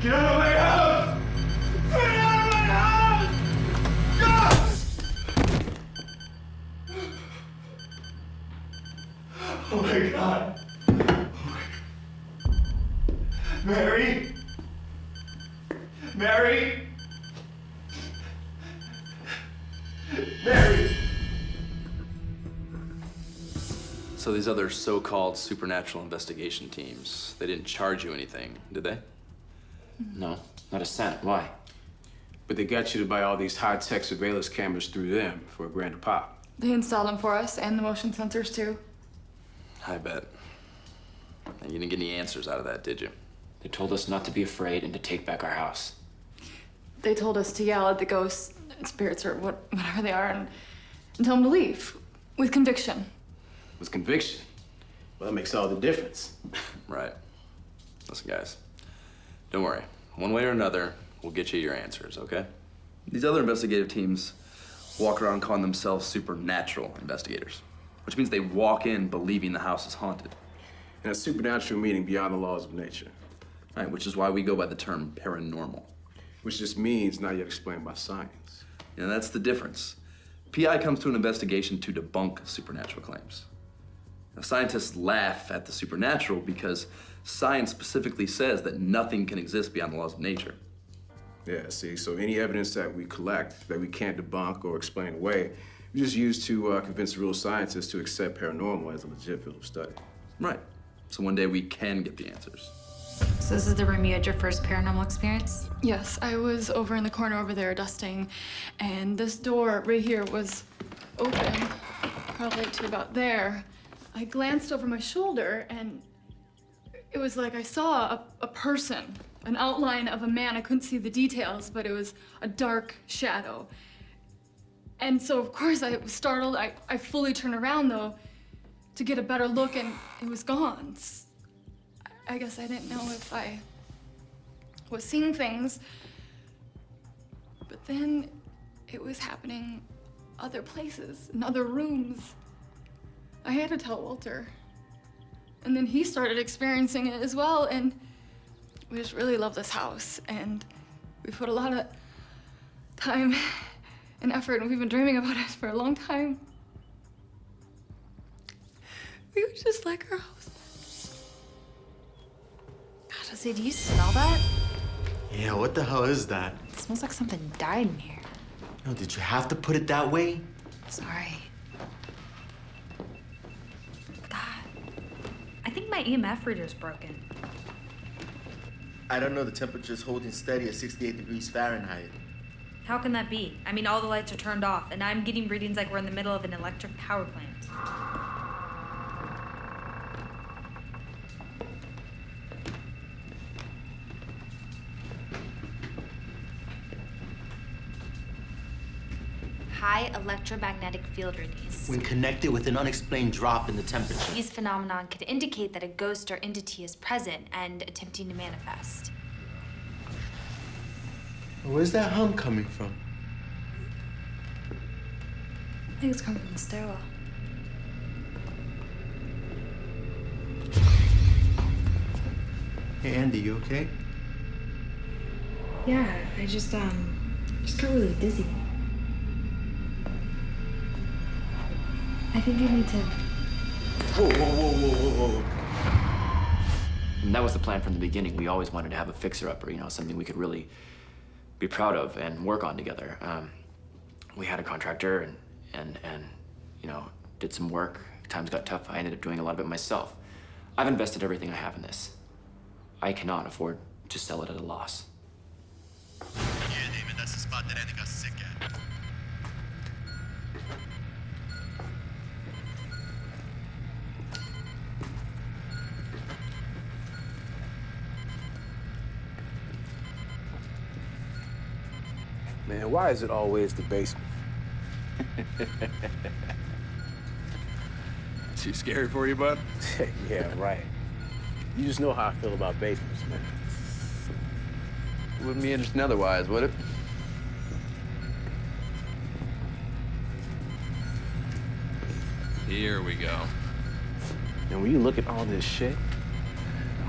Get out of my house! Get out of my house! Oh my God. Oh my God. Mary? Mary? Mary? So these other so-called supernatural investigation teams, they didn't charge you anything, did they? No, not a cent. Why? But they got you to buy all these high-tech surveillance cameras through them for $1,000 a pop. They installed them for us and the motion sensors too. I bet. And you didn't get any answers out of that, did you? They told us not to be afraid and to take back our house. They told us to yell at the ghosts, spirits, or whatever they are, and tell them to leave with conviction. With conviction? Well, that makes all the difference. Right. Listen, guys, don't worry. One way or another, we'll get you your answers, okay? These other investigative teams walk around calling themselves supernatural investigators, which means they walk in believing the house is haunted. And a supernatural meaning beyond the laws of nature. Right, which is why we go by the term paranormal. Which just means not yet explained by science. And that's the difference. PI comes to an investigation to debunk supernatural claims. Now, scientists laugh at the supernatural because science specifically says that nothing can exist beyond the laws of nature. Yeah, see, so any evidence that we collect that we can't debunk or explain away, we just use to convince real scientists to accept paranormal as a legit field of study. Right. So one day we can get the answers. So this is the room you had your first paranormal experience? Yes, I was over in the corner over there dusting, and this door right here was open, probably to about there. I glanced over my shoulder, and it was like I saw a person, an outline of a man. I couldn't see the details, but it was a dark shadow. And so, of course, I was startled. I fully turned around, though, to get a better look, and it was gone. I guess I didn't know if I was seeing things, but then it was happening other places, in other rooms. I had to tell Walter. And then he started experiencing it as well, and we just really love this house, and we put a lot of time and effort, and we've been dreaming about it for a long time. We would just like our house. God, Jose, do you smell that? Yeah, what the hell is that? It smells like something died in here. No, did you have to put it that way? Sorry. God, I think my EMF reader's broken. I don't know, the temperature's holding steady at 68 degrees Fahrenheit. How can that be? I mean, all the lights are turned off, and I'm getting readings like we're in the middle of an electric power plant. High electromagnetic field readings. When connected with an unexplained drop in the temperature. These phenomena could indicate that a ghost or entity is present and attempting to manifest. Where's that hum coming from? I think it's coming from the stairwell. Hey, Andy, you okay? Yeah, I just got really dizzy. I think I need to. Whoa. And that was the plan from the beginning. We always wanted to have a fixer-upper, you know, something we could really be proud of and work on together. We had a contractor and you know, did some work. Times got tough. I ended up doing a lot of it myself. I've invested everything I have in this. I cannot afford to sell it at a loss. Yeah, Damon, that's the spot that Andy got sick at. Man, why is it always the basement? Too scary for you, bud? Yeah, right. You just know how I feel about basements, man. Wouldn't be interesting otherwise, would it? Here we go. And when you look at all this shit,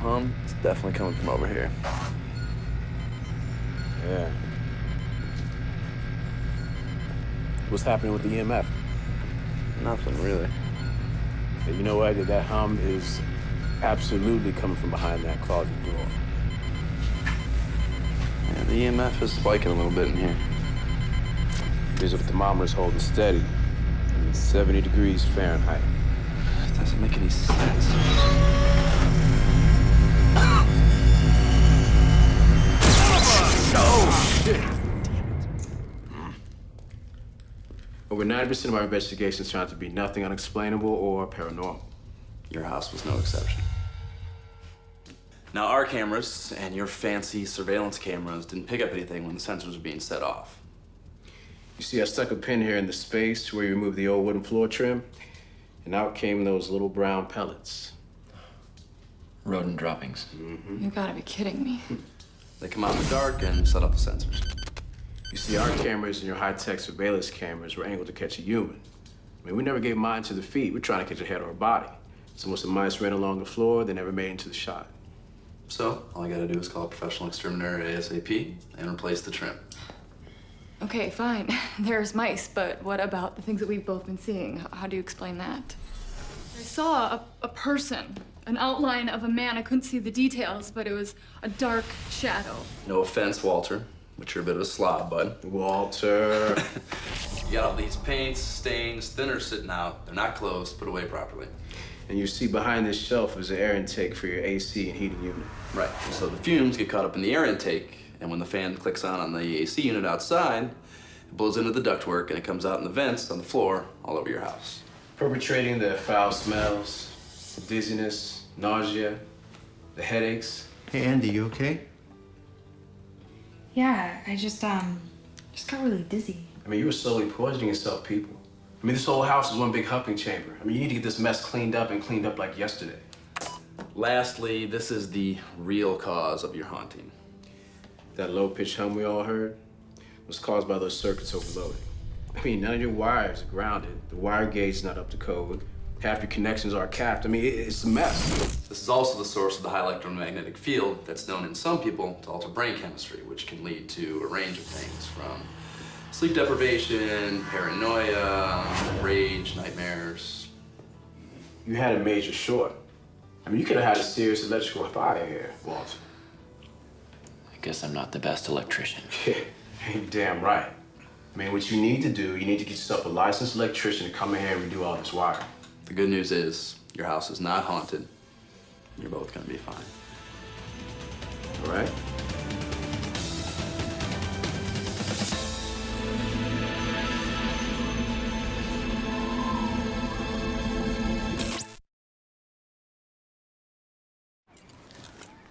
It's definitely coming from over here. yeah. What's happening with the EMF? Nothing really. And you know what? That hum is absolutely coming from behind that closet door. Yeah, the EMF is spiking a little bit in here. Visual thermometer's holding steady. 70 degrees Fahrenheit. It doesn't make any sense. Oh, shit! Over 90% of our investigations turn out to be nothing unexplainable or paranormal. Your house was no exception. Now, our cameras and your fancy surveillance cameras didn't pick up anything when the sensors were being set off. You see, I stuck a pin here in the space where you removed the old wooden floor trim, and out came those little brown pellets. Rodent droppings. You gotta be kidding me. They come out in the dark and set off the sensors. You see, our cameras and your high-tech surveillance cameras were angled to catch a human. I mean, we never gave mine to the feet. We're trying to catch a head or a body. So once the mice ran along the floor, they never made it into the shot. So, all I gotta do is call a professional exterminator ASAP and replace the trim. Okay, fine. There's mice, but what about the things that we've both been seeing? How do you explain that? I saw a person, an outline of a man. I couldn't see the details, but it was a dark shadow. No offense, Walter, but you're a bit of a slob, bud. Walter. You got all these paints, stains, thinners sitting out. They're not closed, put away properly. And you see behind this shelf is an air intake for your AC and heating unit. Right, so the fumes get caught up in the air intake, and when the fan clicks on the AC unit outside, it blows into the ductwork and it comes out in the vents on the floor all over your house. Perpetrating the foul smells, dizziness, nausea, the headaches. Hey, Andy, you okay? Yeah, I just got really dizzy. I mean, you were slowly poisoning yourself, people. I mean, this whole house is one big humping chamber. I mean, you need to get this mess cleaned up like yesterday. Lastly, this is the real cause of your haunting. That low-pitched hum we all heard was caused by those circuits overloading. I mean, none of your wires are grounded. The wire gauge is not up to code. Half your connections are capped. I mean, it's a mess. This is also the source of the high electromagnetic field that's known in some people to alter brain chemistry, which can lead to a range of things from sleep deprivation, paranoia, rage, nightmares. You had a major short. I mean, you could have had a serious electrical fire here, Walter. I guess I'm not the best electrician. Yeah, you're damn right. I mean, what you need to do, you need to get yourself a licensed electrician to come in here and redo all this wiring. The good news is your house is not haunted. You're both gonna be fine. All right?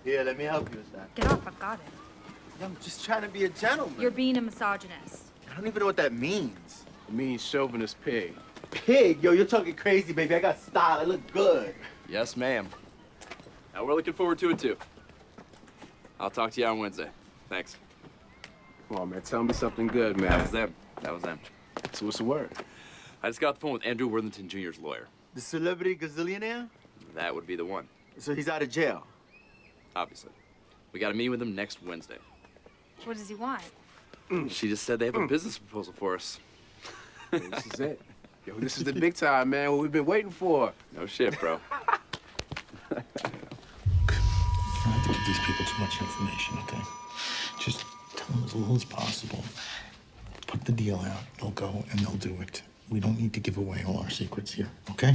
Here, let me help you with that. Get off, I've got it. I'm just trying to be a gentleman. You're being a misogynist. I don't even know what that means. It means chauvinist pig. Pig, yo, you're talking crazy, baby. I got style. I look good. Yes, ma'am. Now we're looking forward to it too. I'll talk to you on Wednesday. Thanks. Come on, man. Tell me something good, man. That was them. That was them. So what's the word? I just got off the phone with Andrew Worthington Jr.'s lawyer. The celebrity gazillionaire? That would be the one, So he's out of jail. obviously. We got a meeting with him next Wednesday. What does he want? She just said they have a business proposal for us. This is it. Yo, this is the big time, man. What we've been waiting for. No shit, bro. You don't have to give these people too much information, okay? Just tell them as little as possible. Put the deal out. They'll go and they'll do it. We don't need to give away all our secrets here, okay?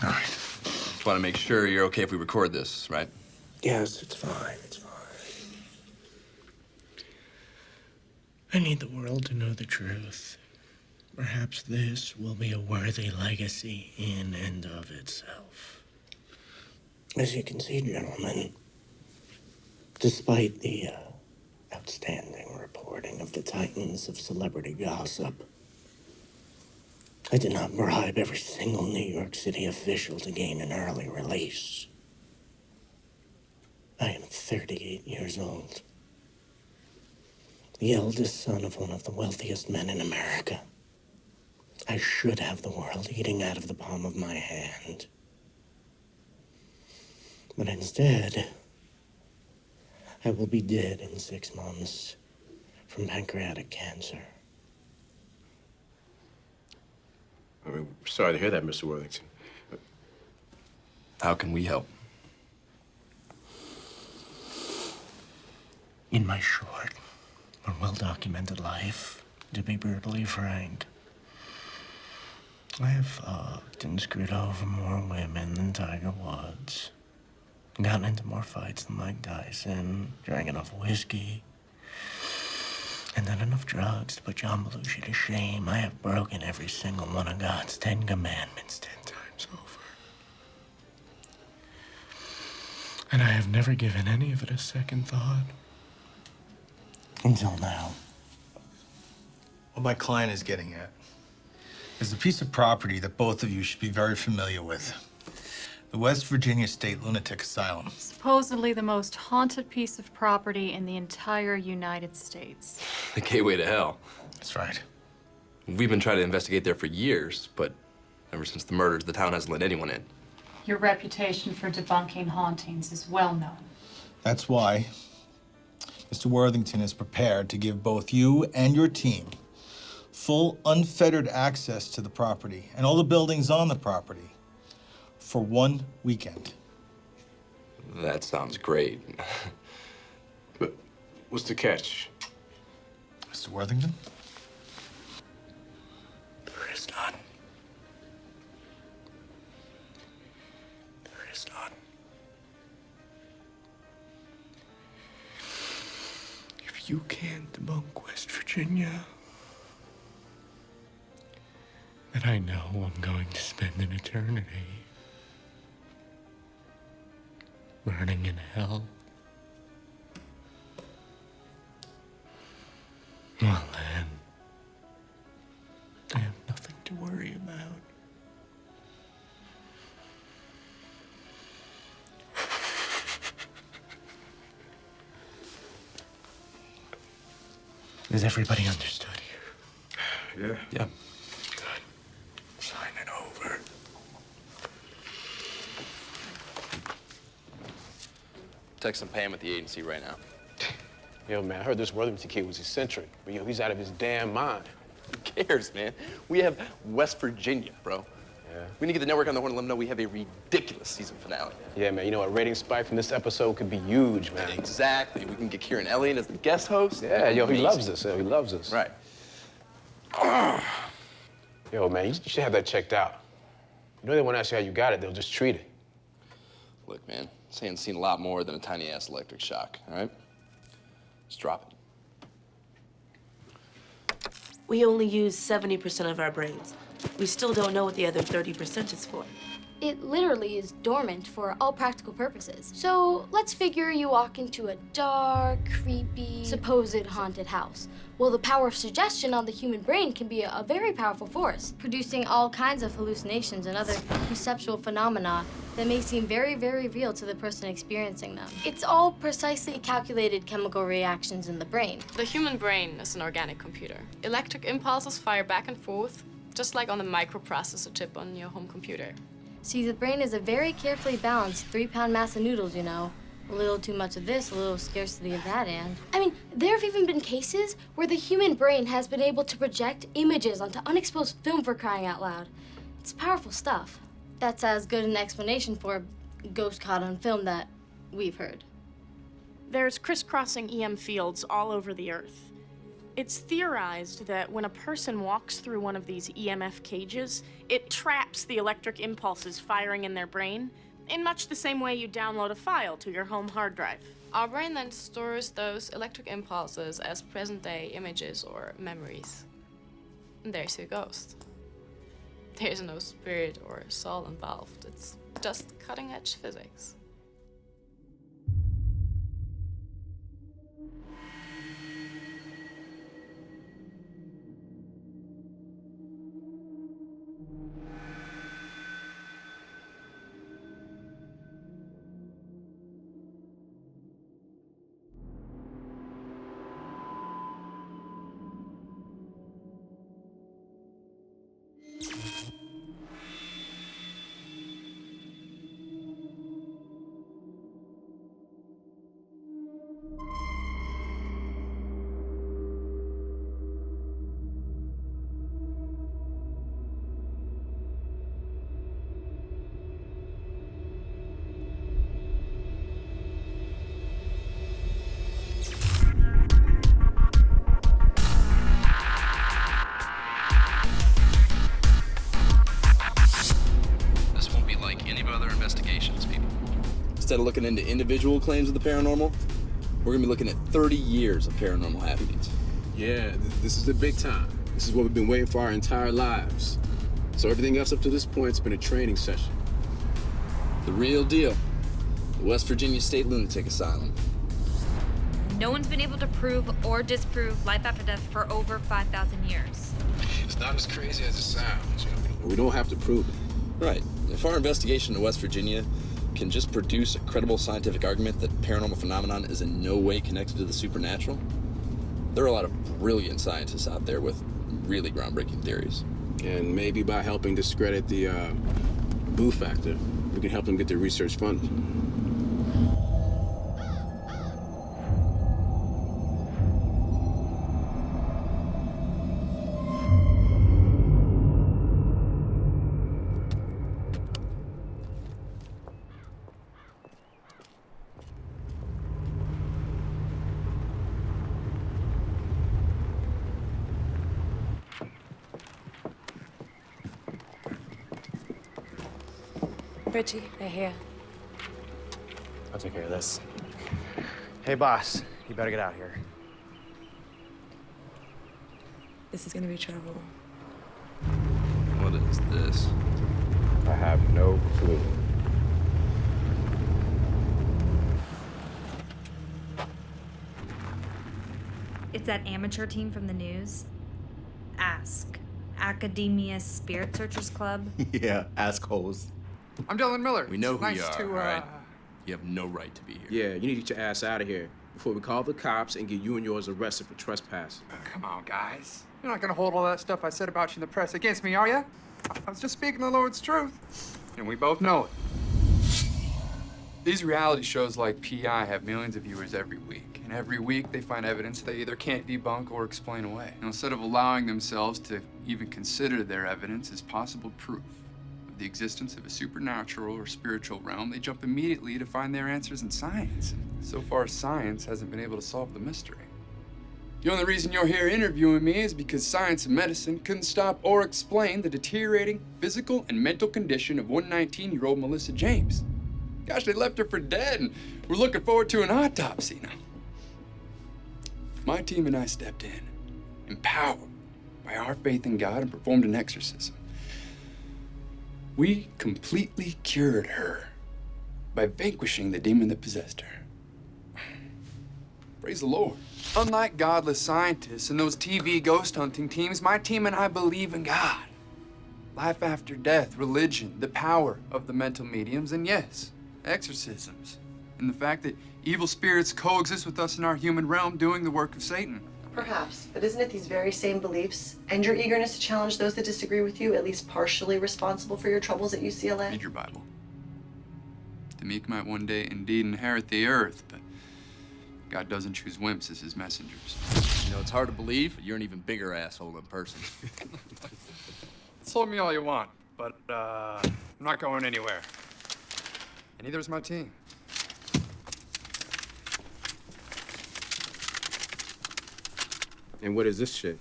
All right. Just want to make sure you're okay if we record this, right? Yes, it's fine. It's fine. I need the world to know the truth. Perhaps this will be a worthy legacy in and of itself. As you can see, gentlemen, despite the outstanding reporting of the titans of celebrity gossip, I did not bribe every single New York City official to gain an early release. I am 38 years old, the eldest son of one of the wealthiest men in America. I should have the world eating out of the palm of my hand. But instead, I will be dead in 6 months from pancreatic cancer. I mean, sorry to hear that, Mr. Worthington. How can we help? In my short but well-documented life, to be brutally frank, I have fucked and screwed over more women than Tiger Woods. Gotten into more fights than Mike Tyson, drank enough whiskey, and done enough drugs to put John Belushi to shame. I have broken every single one of God's 10 commandments 10 times over. And I have never given any of it a second thought. Until now. What my client is getting at is a piece of property that both of you should be very familiar with. The West Virginia State Lunatic Asylum. Supposedly the most haunted piece of property in the entire United States. The gateway to hell. That's right. We've been trying to investigate there for years, but ever since the murders, the town hasn't let anyone in. Your reputation for debunking hauntings is well known. That's why Mr. Worthington is prepared to give both you and your team full, unfettered access to the property and all the buildings on the property for 1 weekend. That sounds great. But what's the catch? Mr. Worthington? There is none. There is none. If you can't debunk West Virginia, then I know I'm going to spend an eternity burning in hell. Well then, I have nothing to worry about. Is everybody understood here? Yeah. Yeah. Good. Sign it over. Texting Pam at the agency right now. Yo, man, I heard this Worthington kid was eccentric, but yo, he's out of his damn mind. Who cares, man? We have West Virginia, bro. Yeah. We need to get the network on the horn and let them know we have a ridiculous season finale. Yeah, man, you know, a rating spike from this episode could be huge, man. Exactly. We can get Kieran Elliott as the guest host. Yeah, yo, he Amazing. loves us. Yo, he loves us. Right. Yo, man, you should have that checked out. You know they won't ask you how you got it, they'll just treat it. Look, man, this hand's seen a lot more than a tiny-ass electric shock, all right? Just drop it. We only use 70% of our brains. We still don't know what the other 30% is for. It literally is dormant for all practical purposes. So let's figure you walk into a dark, creepy, supposed haunted house. Well, the power of suggestion on the human brain can be a very powerful force, producing all kinds of hallucinations and other perceptual phenomena that may seem very, very real to the person experiencing them. It's all precisely calculated chemical reactions in the brain. The human brain is an organic computer. Electric impulses fire back and forth, just like on the microprocessor chip on your home computer. See, the brain is a very carefully balanced 3-pound mass of noodles, you know. A little too much of this, a little scarcity of that, and... I mean, there have even been cases where the human brain has been able to project images onto unexposed film, for crying out loud. It's powerful stuff. That's as good an explanation for ghost caught on film that we've heard. There's crisscrossing EM fields all over the Earth. It's theorized that when a person walks through one of these EMF cages, it traps the electric impulses firing in their brain, in much the same way you download a file to your home hard drive. Our brain then stores those electric impulses as present-day images or memories. And there's your ghost. There's no spirit or soul involved. It's just cutting-edge physics. Instead of looking into individual claims of the paranormal, we're gonna be looking at 30 years of paranormal happenings. Yeah, this is the big time. This is what we've been waiting for our entire lives. So everything else up to this point has been a training session. The real deal. The West Virginia State Lunatic Asylum. No one's been able to prove or disprove life after death for over 5,000 years. It's not as crazy as it sounds. We don't have to prove it. Right. If our investigation in West Virginia can just produce a credible scientific argument that paranormal phenomenon is in no way connected to the supernatural, there are a lot of brilliant scientists out there with really groundbreaking theories. And maybe by helping discredit the boo factor, we can help them get their research funded. Richie, they're here. I'll take care of this. Hey, boss, you better get out here. This is gonna be trouble. What is this? I have no clue. It's that amateur team from the news. Ask. Academia Spirit Searchers Club. Yeah, assholes. I'm Dylan Miller. We know who nice you are, to, all right? You have no right to be here. Yeah, you need to get your ass out of here before we call the cops and get you and yours arrested for trespass. Come on, guys. You're not gonna hold all that stuff I said about you in the press against me, are you? I was just speaking the Lord's truth, and we both know it. These reality shows like PI have millions of viewers every week, and every week they find evidence they either can't debunk or explain away. And instead of allowing themselves to even consider their evidence as possible proof of the existence of a supernatural or spiritual realm, they jump immediately to find their answers in science. And so far, science hasn't been able to solve the mystery. The only reason you're here interviewing me is because science and medicine couldn't stop or explain the deteriorating physical and mental condition of 119-year-old Melissa James. Gosh, they left her for dead, and we're looking forward to an autopsy now. My team and I stepped in, empowered by our faith in God, and performed an exorcism. We completely cured her by vanquishing the demon that possessed her. Praise the Lord. Unlike godless scientists and those TV ghost hunting teams, my team and I believe in God. Life after death, religion, the power of the mental mediums, and yes, exorcisms. And the fact that evil spirits coexist with us in our human realm doing the work of Satan. Perhaps, but isn't it these very same beliefs and your eagerness to challenge those that disagree with you at least partially responsible for your troubles at UCLA? Read your Bible. The meek might one day indeed inherit the earth, but God doesn't choose wimps as his messengers. You know, it's hard to believe, but you're an even bigger asshole in person. Insult me all you want, but I'm not going anywhere. And neither is my team. And what is this shit?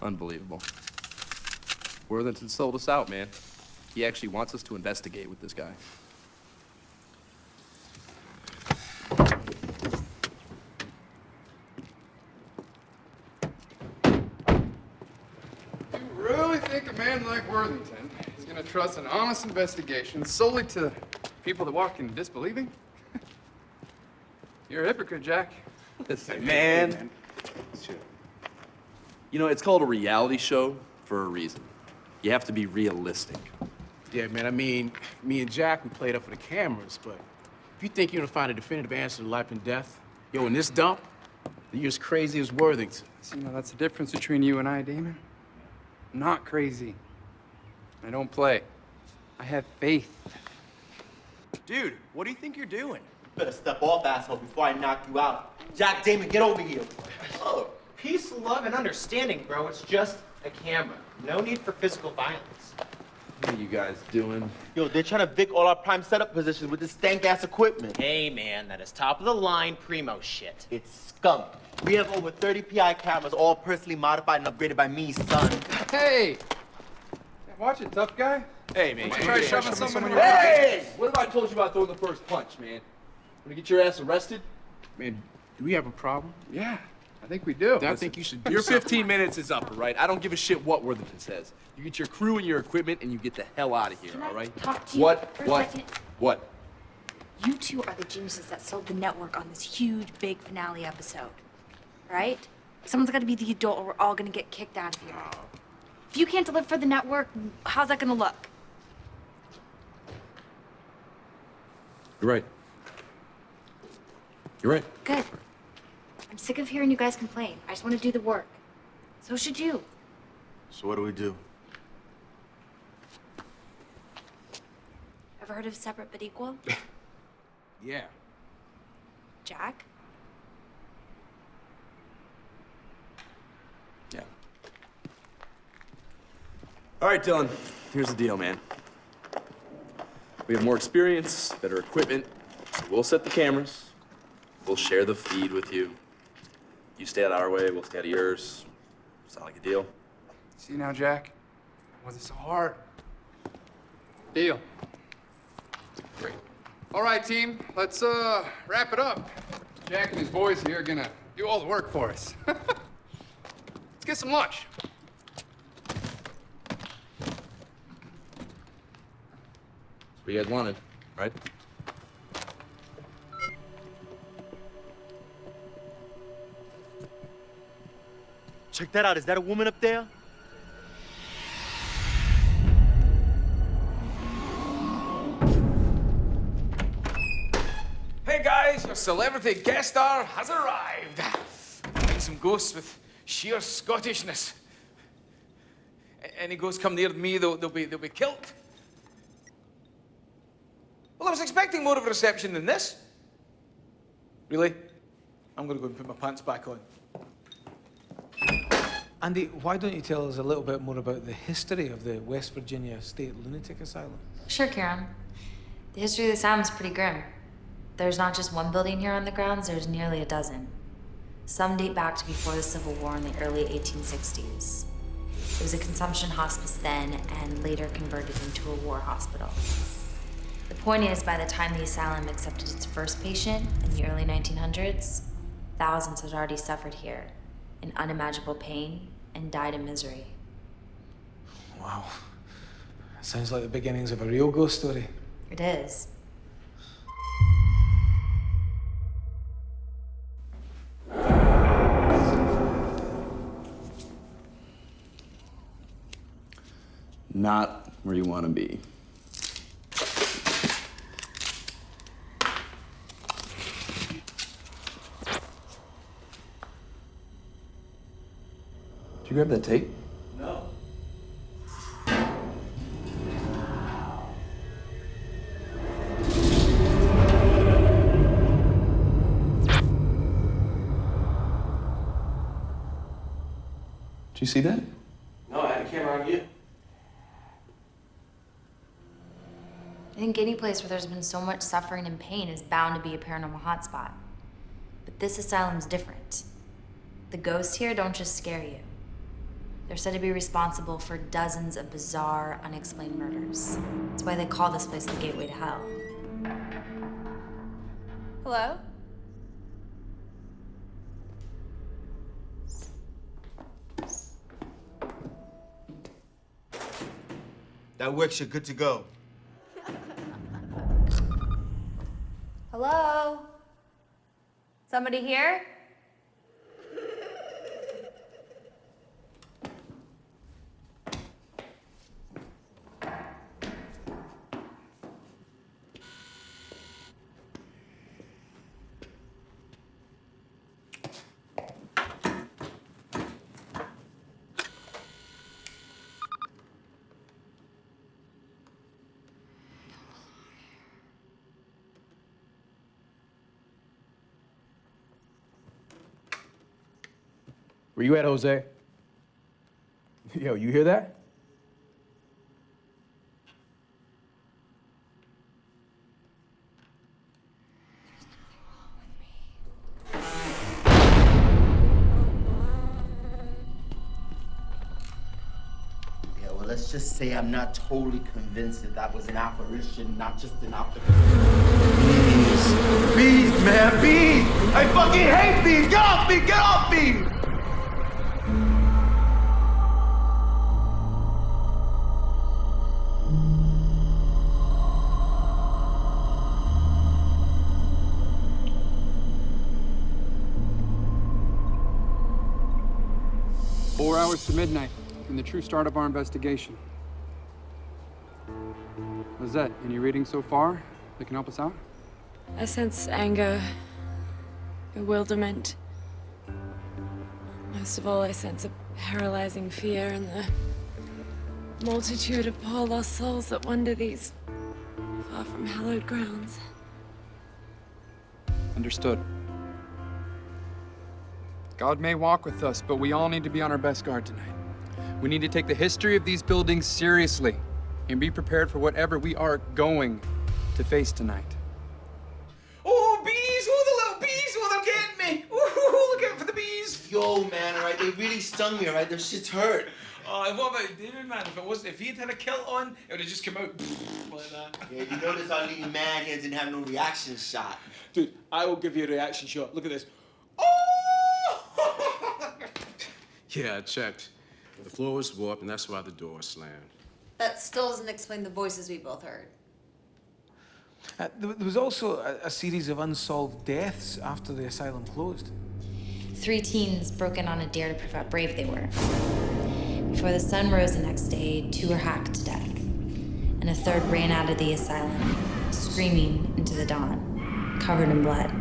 Unbelievable. Worthington sold us out, man. He actually wants us to investigate with this guy. You really think a man like Worthington is gonna trust an honest investigation solely to people that walk in disbelieving? You're a hypocrite, Jack. Listen, man. You know, it's called a reality show for a reason. You have to be realistic. Yeah, man, I mean, me and Jack, we played up for the cameras, but if you think you're gonna find a definitive answer to life and death, yo, in this dump, then you're as crazy as Worthington. So, you know, that's the difference between you and I, Damon. I'm not crazy. I don't play. I have faith. Dude, what do you think you're doing? Better step off, asshole, before I knock you out. Jack Damon, get over here. Oh, peace, love, and understanding, bro. It's just a camera. No need for physical violence. What are you guys doing? Yo, they're trying to vic all our prime setup positions with this stank-ass equipment. Hey, man, that is top-of-the-line primo shit. It's skunk. We have over 30 PI cameras, all personally modified and upgraded by me, son. Hey! Watch it, tough guy. Hey, man. Try shoving someone in your Hey! What if I told you about throwing the first punch, man? Wanna get your ass arrested? Man, do we have a problem? Yeah, I think we do. I think you should do Your something. 15 minutes is up, all right? I don't give a shit what Worthington says. You get your crew and your equipment, and you get the hell out of here, all right? Talk to you What? for a What? second? What? You two are the geniuses that sold the network on this huge, big finale episode, right? Someone's got to be the adult, or we're all gonna get kicked out of here. If you can't deliver for the network, how's that gonna look? You're right. You're right. Good. I'm sick of hearing you guys complain. I just want to do the work. So should you. So what do we do? Ever heard of separate but equal? Yeah. Jack? Yeah. All right, Dylan. Here's the deal, man. We have more experience, better equipment, so we'll set the cameras. We'll share the feed with you. You stay out of our way, we'll stay out of yours. Sound like a deal? See now, Jack? Was it so hard? Deal. Great. All right, team. Let's wrap it up. Jack and his boys here are gonna do all the work for us. Let's get some lunch. That's what you guys wanted, right? Check that out. Is that a woman up there? Hey guys, your celebrity guest star has arrived. Playing some ghosts with sheer Scottishness. Any ghosts come near me, they'll be killed. Well, I was expecting more of a reception than this. Really? I'm gonna go and put my pants back on. Andy, why don't you tell us a little bit more about the history of the West Virginia State Lunatic Asylum? Sure, Karen. The history of the asylum is pretty grim. There's not just one building here on the grounds, there's nearly a dozen. Some date back to before the Civil War in the early 1860s. It was a consumption hospice then and later converted into a war hospital. The point is, by the time the asylum accepted its first patient in the early 1900s, thousands had already suffered here in unimaginable pain and died in misery. Wow. Sounds like the beginnings of a real ghost story. It is. Not where you want to be. you grab that tape? No. Did you see that? No, I had a camera on you. I think any place where there's been so much suffering and pain is bound to be a paranormal hotspot. But this asylum's different. The ghosts here don't just scare you. They're said to be responsible for dozens of bizarre, unexplained murders. That's why they call this place the gateway to hell. Hello? That works, you're good to go. Hello? Somebody here? Where you at, Jose? Yo, you hear that? Yeah, well, let's just say I'm not totally convinced that was an apparition, not just an optical. Bees! Bees, man, bees! I fucking hate bees! Get off me! Get off me! 4 hours to midnight, and the true start of our investigation. Lizette, any readings so far that can help us out? I sense anger, bewilderment. Most of all, I sense a paralyzing fear and the multitude of poor lost souls that wander these far from hallowed grounds. Understood. God may walk with us, but we all need to be on our best guard tonight. We need to take the history of these buildings seriously and be prepared for whatever we are going to face tonight. Oh, bees! Oh, the little bees! Oh, they're getting me! Ooh, look out for the bees! Yo, man, alright, they really stung me, alright? Their shit's hurt. Oh, what about David, man? If he had a kilt on, it would have just come out like that. Yeah, you notice our leading man here didn't have no reaction shot. Dude, I will give you a reaction shot. Look at this. Yeah, I checked. The floor was warped, and that's why the door slammed. That still doesn't explain the voices we both heard. There was also a series of unsolved deaths after the asylum closed. 3 teens broke in on a dare to prove how brave they were. Before the sun rose the next day, 2 were hacked to death, and a 3rd ran out of the asylum, screaming into the dawn, covered in blood.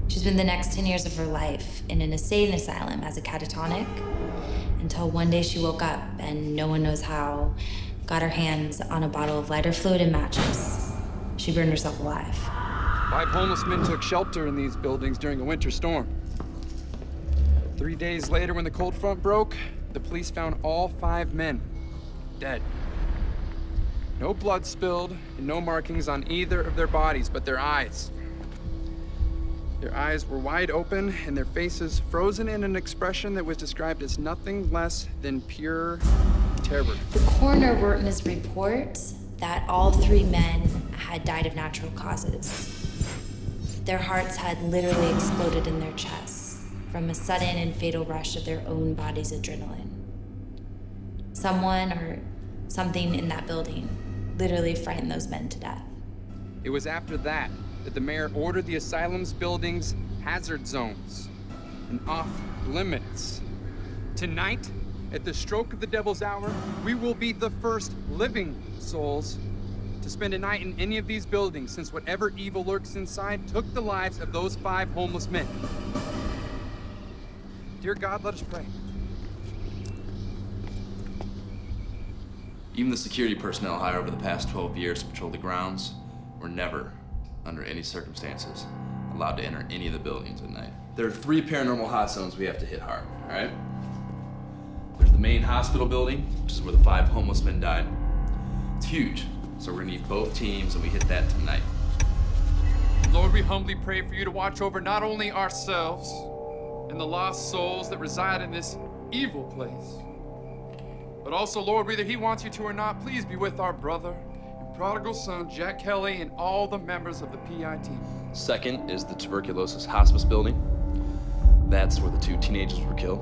She spent the next 10 years of her life in an insane asylum as a catatonic, until one day she woke up and no one knows how, got her hands on a bottle of lighter fluid and matches. She burned herself alive. 5 homeless men took shelter in these buildings during a winter storm. 3 days later, when the cold front broke, the police found all 5 men dead. No blood spilled and no markings on either of their bodies, but their eyes. Their eyes were wide open and their faces frozen in an expression that was described as nothing less than pure terror. The coroner wrote in his report that all 3 men had died of natural causes. Their hearts had literally exploded in their chests from a sudden and fatal rush of their own body's adrenaline. Someone or something in that building literally frightened those men to death. It was after that the mayor ordered the asylum's buildings hazard zones and off limits. Tonight, at the stroke of the devil's hour, we will be the first living souls to spend a night in any of these buildings, since whatever evil lurks inside took the lives of those 5 homeless men. Dear God, let us pray. Even the security personnel hired over the past 12 years to patrol the grounds were never, under any circumstances, allowed to enter any of the buildings at night. There are 3 paranormal hot zones we have to hit hard, all right? There's the main hospital building, which is where the 5 homeless men died. It's huge, so we're gonna need both teams, and we hit that tonight. Lord, we humbly pray for you to watch over not only ourselves and the lost souls that reside in this evil place, but also, Lord, whether he wants you to or not, please be with our brother and prodigal son, Jack Kelly, and all the members of the PI team. Second is the tuberculosis hospice building. That's where the 2 teenagers were killed.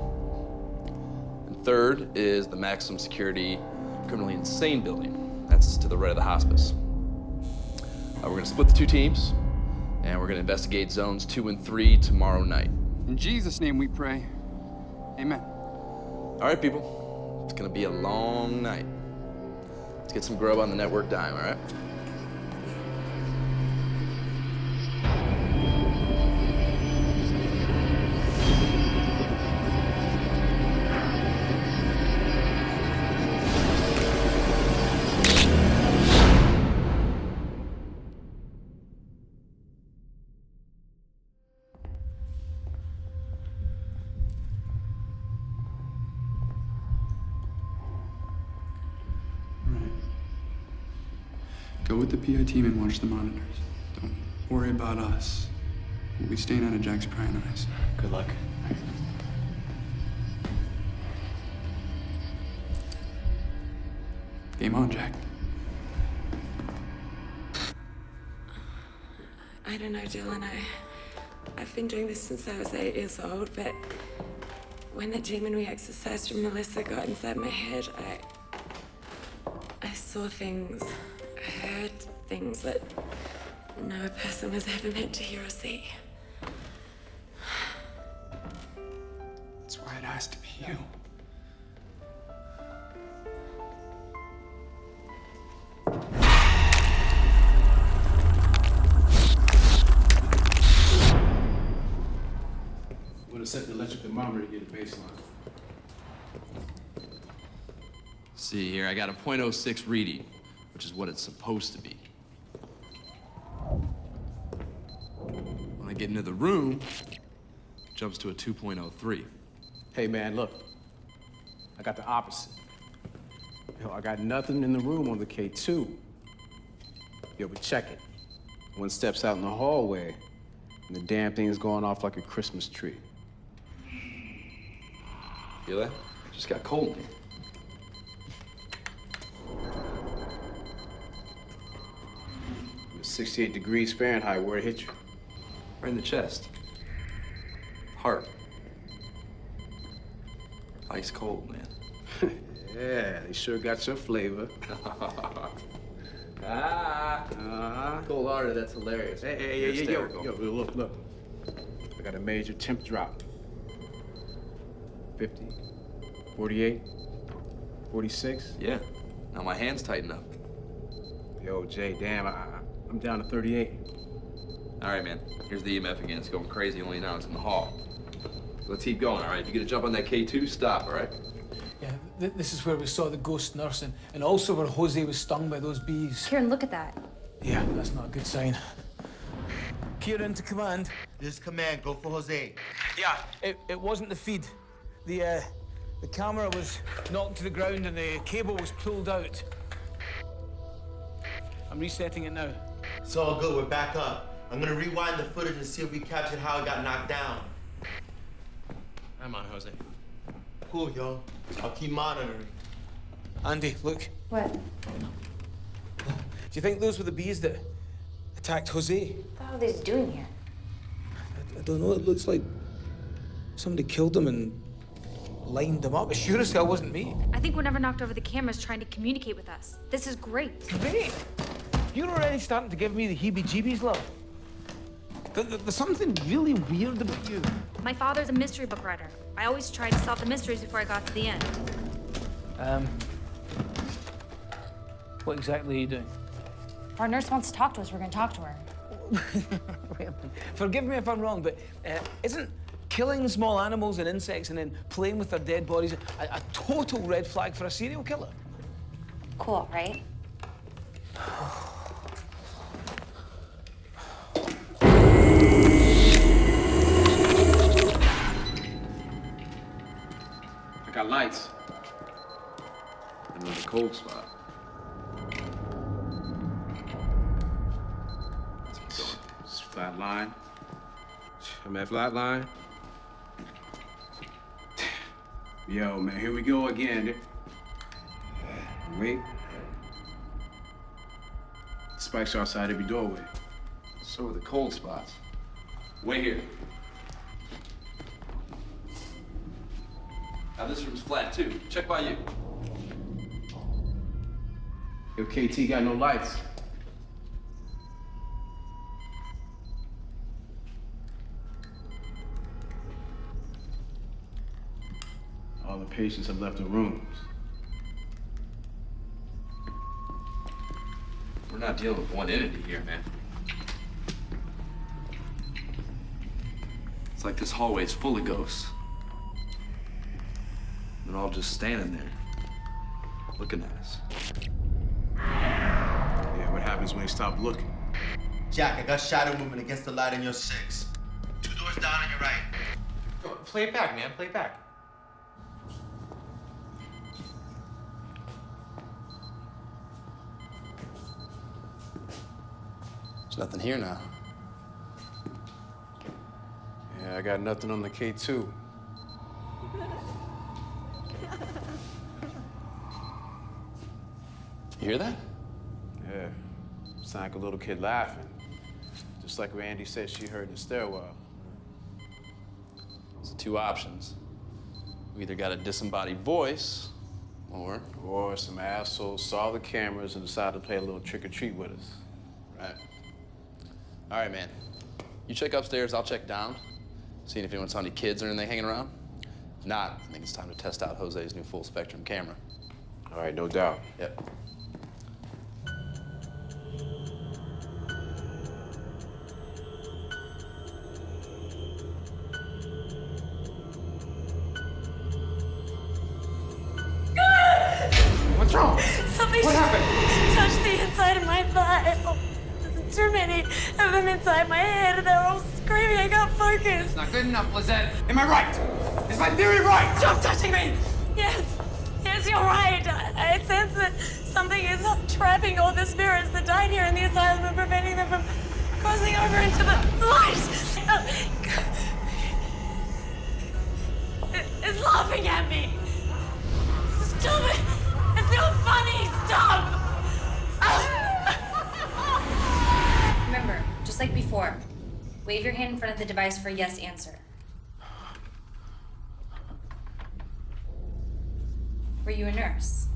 And third is the maximum security criminally insane building. That's to the right of the hospice. We're gonna split the 2 teams, and we're gonna investigate zones 2 and 3 tomorrow night. In Jesus' name we pray. Amen. All right, people. It's gonna be a long night. Let's get some grub on the network dime, all right? Go with the PI team and watch the monitors. Don't worry about us. We'll be staying out of Jack's prying eyes. Good luck. Game on, Jack. I don't know, Dylan. I've been doing this since I was 8 years old, but when the demon we exorcised from Melissa got inside my head, I saw things, I heard things that no person was ever meant to hear or see. That's why it has to be you. Would have set the electric thermometer to get a baseline. See here, I got a .06 reading, which is what it's supposed to be. When I get into the room, it jumps to a 2.03. Hey man, look. I got the opposite. Yo, I got nothing in the room on the K2. Yo, but check it. One steps out in the hallway, and the damn thing is going off like a Christmas tree. Feel that? It just got cold in here. It was 68 degrees Fahrenheit where it hit you. Right in the chest. Heart. Ice cold, man. Yeah, they sure got your flavor. Cold hearted, that's hilarious. Hey, yo, look. I got a major temp drop. 50, 48, 46. Yeah, now my hands tighten up. Yo, Jay, damn, I'm down to 38. All right, man, here's the EMF again. It's going crazy, only now it's in the hall. Let's keep going, all right? If you get a jump on that K2, stop, all right? Yeah, this is where we saw the ghost nurse and also where Jose was stung by those bees. Kieran, look at that. Yeah, that's not a good sign. Kieran to command. This is command. Go for Jose. Yeah, it wasn't the feed. The camera was knocked to the ground and the cable was pulled out. I'm resetting it now. It's all good. We're back up. I'm gonna rewind the footage and see if we captured how it got knocked down. I'm on, Jose. Cool, yo. I'll keep monitoring. Andy, look. What? Do you think those were the bees that attacked Jose? What are they doing here? I don't know. It looks like somebody killed them and lined them up. Sure as hell wasn't me. I think whatever knocked over the cameras trying to communicate with us. This is great. Great. You're already starting to give me the heebie-jeebies, love. There's something really weird about you. My father's a mystery book writer. I always tried to solve the mysteries before I got to the end. What exactly are you doing? If our nurse wants to talk to us, we're gonna talk to her. Wait, forgive me if I'm wrong, but isn't killing small animals and insects and then playing with their dead bodies a total red flag for a serial killer? Cool, right? I got lights. Another cold spot. Let's keep going. It's flat line. I'm at flat line. Yo, man, here we go again. Wait. Spikes are outside every doorway. So are the cold spots. Wait here. Now this room's flat too. Check by you. Yo, KT got no lights. All the patients have left the rooms. We're not dealing with one entity here, man. It's like this hallway's full of ghosts. They're all just standing there, looking at us. Yeah, what happens when they stop looking? Jack, I got shadow movement against the light in your 6. 2 doors down on your right. Play it back, man. Play it back. There's nothing here now. Yeah, I got nothing on the K2. You hear that? Yeah, it's like a little kid laughing. Just like Randy said she heard in the stairwell. There's 2 options. We either got a disembodied voice, or some asshole saw the cameras and decided to play a little trick or treat with us. Right. All right, man. You check upstairs, I'll check down. Seeing if anyone saw any kids or anything hanging around. If not, I think it's time to test out Jose's new full spectrum camera. All right, no doubt. Yep. What's wrong? Something What happened? touched the inside of my thigh. Oh, too many of them inside my head. They're all screaming. I got focused. It's not good enough, Lizette. Am I right? Is my theory right? Stop touching me! Yes, yes, you're right. I sense that something is trapping all the spirits that died here in the asylum and preventing them from crossing over into the light. It's laughing at me. Stop it! It's not funny. Stop! Remember, just like before, wave your hand in front of the device for a yes answer. Were you a nurse?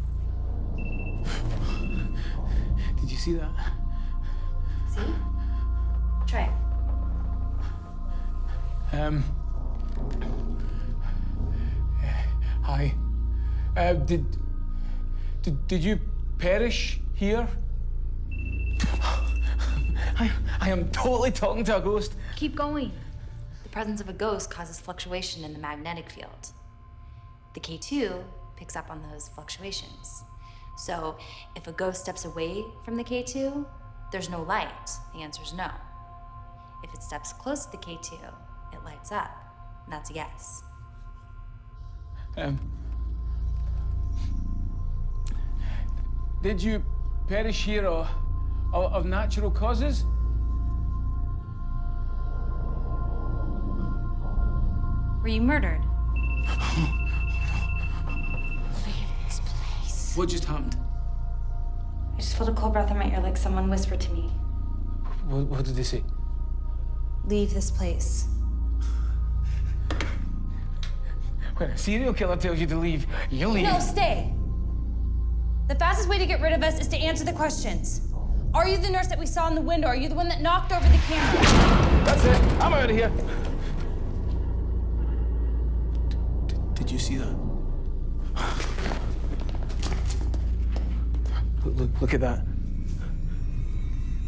Did you see that? See? Try it. Hi. Did you perish here? I am totally talking to a ghost. Keep going. The presence of a ghost causes fluctuation in the magnetic field. The K2 picks up on those fluctuations. So if a ghost steps away from the K2, there's no light. The answer's no. If it steps close to the K2, it lights up. And that's a yes. Did you perish here of natural causes? Were you murdered? What just happened? I just felt a cold breath in my ear like someone whispered to me. What did they say? Leave this place. When a serial killer tells you to leave, you leave. No, stay. The fastest way to get rid of us is to answer the questions. Are you the nurse that we saw in the window? Are you the one that knocked over the camera? That's it. I'm out of here. Did you see that? Look at that.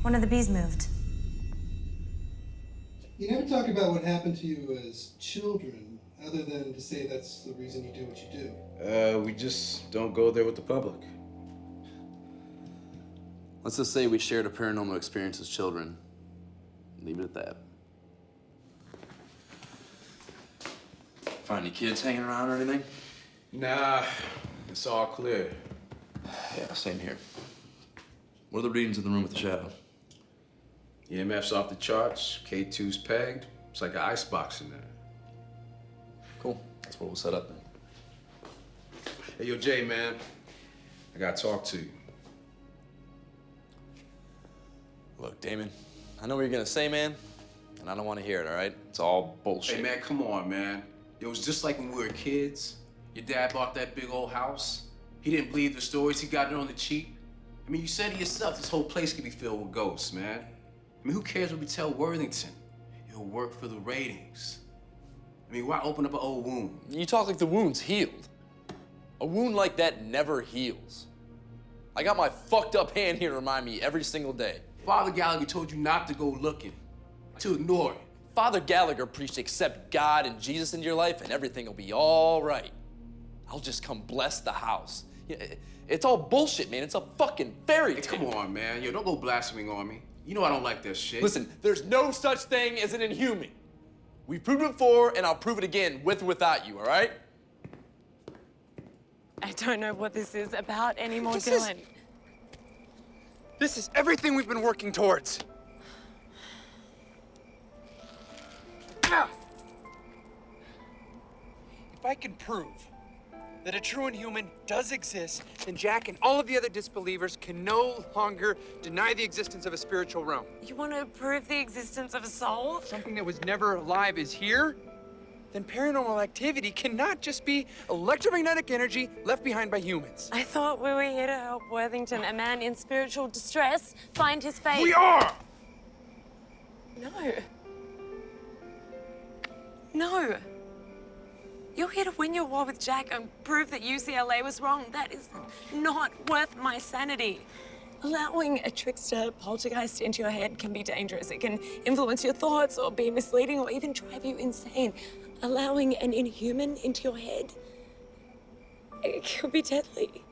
One of the bees moved. You never talk about what happened to you as children, other than to say that's the reason you do what you do. We just don't go there with the public. Let's just say we shared a paranormal experience as children. Leave it at that. Find any kids hanging around or anything? Nah, it's all clear. Yeah, same here. What are the readings in the room with the shadow? EMF's off the charts, K2's pegged. It's like an icebox in there. Cool. That's what we'll set up then. Hey, yo, Jay, man. I gotta talk to you. Look, Damon, I know what you're gonna say, man, and I don't want to hear it, all right? It's all bullshit. Hey, man, come on, man. It was just like when we were kids. Your dad bought that big old house. He didn't believe the stories. He got it on the cheap. I mean, you said it yourself, this whole place could be filled with ghosts, man. I mean, who cares what we tell Worthington? It'll work for the ratings. I mean, why open up an old wound? You talk like the wound's healed. A wound like that never heals. I got my fucked up hand here to remind me every single day. Father Gallagher told you not to go looking, to ignore it. Father Gallagher preached accept God and Jesus into your life and everything will be all right. I'll just come bless the house. It's all bullshit, man. It's a fucking fairy tale. Hey, come on, man. Yo, don't go blaspheming on me. You know I don't like that shit. Listen, there's no such thing as an inhuman. We've proved it before, and I'll prove it again with or without you, all right? I don't know what this is about anymore, This Dylan. This is everything we've been working towards. Ah! If I can prove that a true inhuman does exist, then Jack and all of the other disbelievers can no longer deny the existence of a spiritual realm. You want to prove the existence of a soul? Something that was never alive is here, then paranormal activity cannot just be electromagnetic energy left behind by humans. I thought we were here to help Worthington, a man in spiritual distress, find his fate. We are! No. No. You're here to win your war with Jack and prove that UCLA was wrong. That is not worth my sanity. Allowing a trickster poltergeist into your head can be dangerous. It can influence your thoughts or be misleading or even drive you insane. Allowing an inhuman into your head, it can be deadly.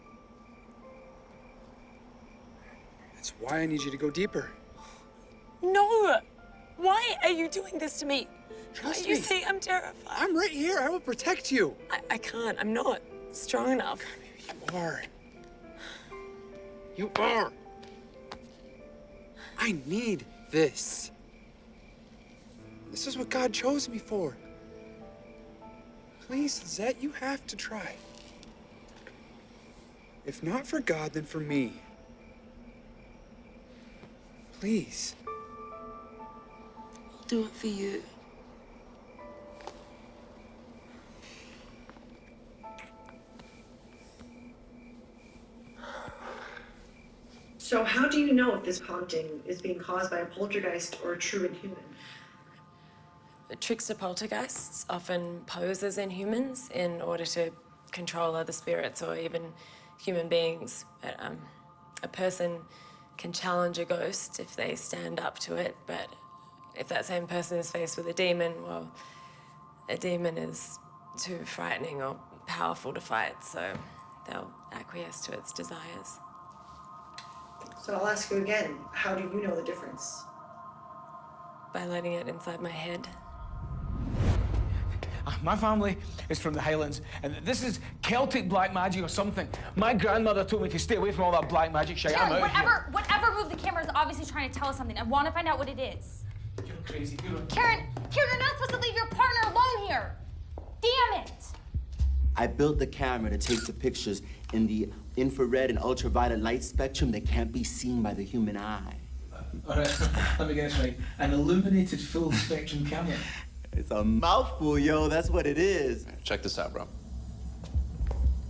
That's why I need you to go deeper. No! Why are you doing this to me? Trust you me. see, I'm terrified. I'm right here. I will protect you. I can't. I'm not strong enough. You are. You are. I need this. This is what God chose me for. Please, Lizette, you have to try. If not for God, then for me. Please. I'll do it for you. So how do you know if this haunting is being caused by a poltergeist or a true inhuman? Trickster poltergeists often pose as inhumans in order to control other spirits or even human beings. But, a person can challenge a ghost if they stand up to it, but if that same person is faced with a demon, well, a demon is too frightening or powerful to fight, so they'll acquiesce to its desires. So I'll ask you again, how do you know the difference? By letting it inside my head. My family is from the Highlands, and this is Celtic black magic or something. My grandmother told me to stay away from all that black magic shit. I'm Karen, out here. whatever move the camera is obviously trying to tell us something. I want to find out what it is. You're crazy. Karen, you're not supposed to leave your partner alone here. Damn it! I built the camera to take the pictures in the infrared and ultraviolet light spectrum that can't be seen by the human eye. All right, let me get this right. An illuminated full spectrum camera. It's a mouthful, yo. That's what it is. Check this out, bro.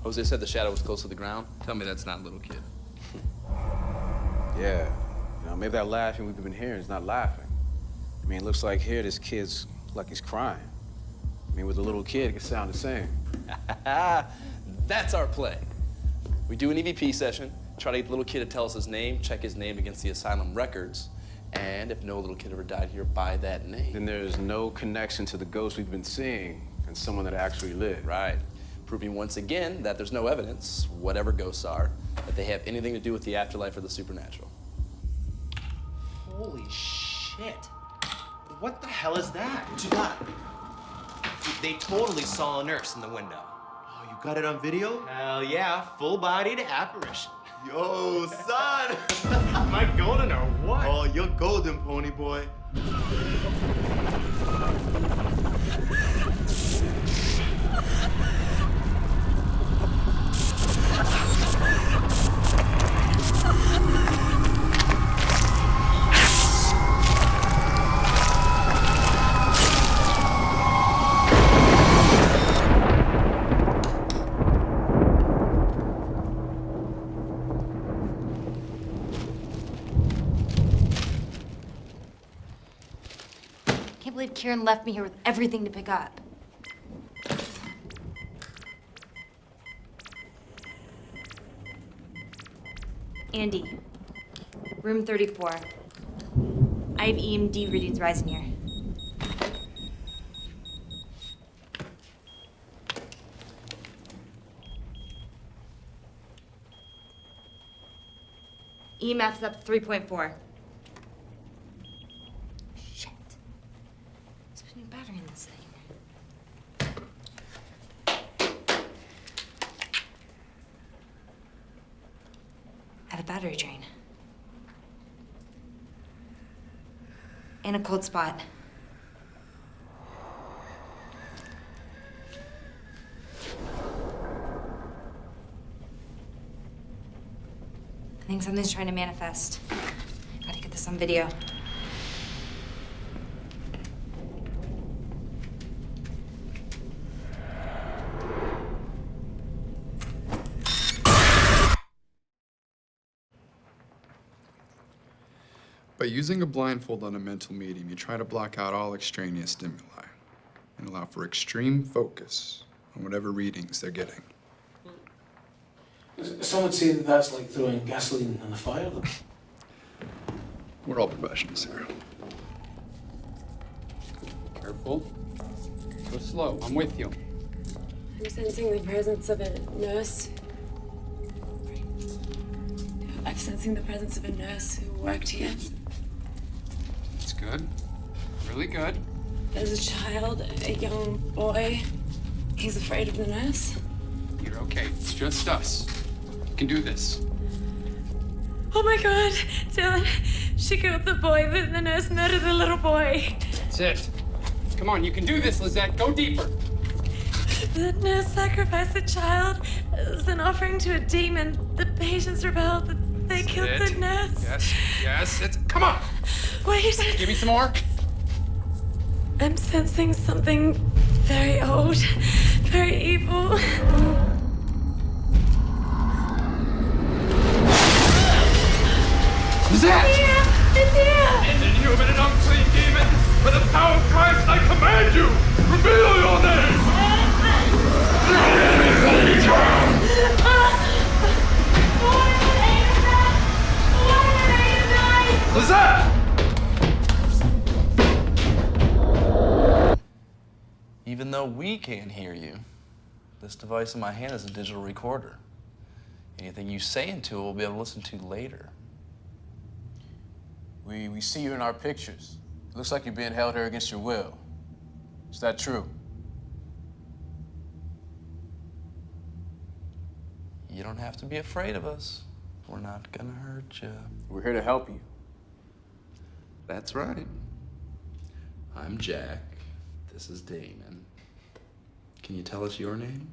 Jose said the shadow was close to the ground. Tell me that's not a little kid. Yeah. You know, maybe that laughing we've been hearing is not laughing. I mean, it looks like here this kid's like he's crying. I mean, with a little kid, it can sound the same. That's our play. We do an EVP session, try to get the little kid to tell us his name, check his name against the asylum records, and if no little kid ever died here, by that name. Then there's no connection to the ghost we've been seeing and someone that actually lived. Right. Proving once again that there's no evidence, whatever ghosts are, that they have anything to do with the afterlife or the supernatural. Holy shit. What the hell is that? What you got? They totally saw a nurse in the window. Oh, you got it on video? Hell yeah, full-bodied apparition. Yo, son! Am I golden or what? Oh, you're golden, pony boy. Can't believe Kieran left me here with everything to pick up. Andy, room 34. I have EMD readings rising here. EMF's up 3.4. Shit. There's a new battery in this thing. I have a battery drain. And a cold spot. I think something's trying to manifest. Gotta get this on video. By using a blindfold on a mental medium, you try to block out all extraneous stimuli and allow for extreme focus on whatever readings they're getting. Some would say that that's like throwing gasoline on the fire. We're all professionals here. Careful. Go slow. I'm with you. I'm sensing the presence of a nurse. I'm sensing the presence of a nurse who worked here. It's good. Really good. There's a child, a young boy. He's afraid of the nurse. You're okay. It's just us. You can do this. Oh my God, Dylan. She killed the boy. The nurse murdered the little boy. That's it. Come on, you can do this, Lizette. Go deeper. The nurse sacrificed the child as an offering to a demon. The patients rebelled. They killed the nurse. Yes, yes. It's come on. Wait. Give me some more. I'm sensing something very old, very evil. Lizette! It's here! Inhuman and unclean demon, by the power of Christ, I command you, reveal your name! Lizette! Even though we can't hear you, this device in my hand is a digital recorder. Anything you say into it, we'll be able to listen to later. We see you in our pictures. It looks like you're being held here against your will. Is that true? You don't have to be afraid of us. We're not gonna hurt you. We're here to help you. That's right. I'm Jack. This is Damon. Can you tell us your name?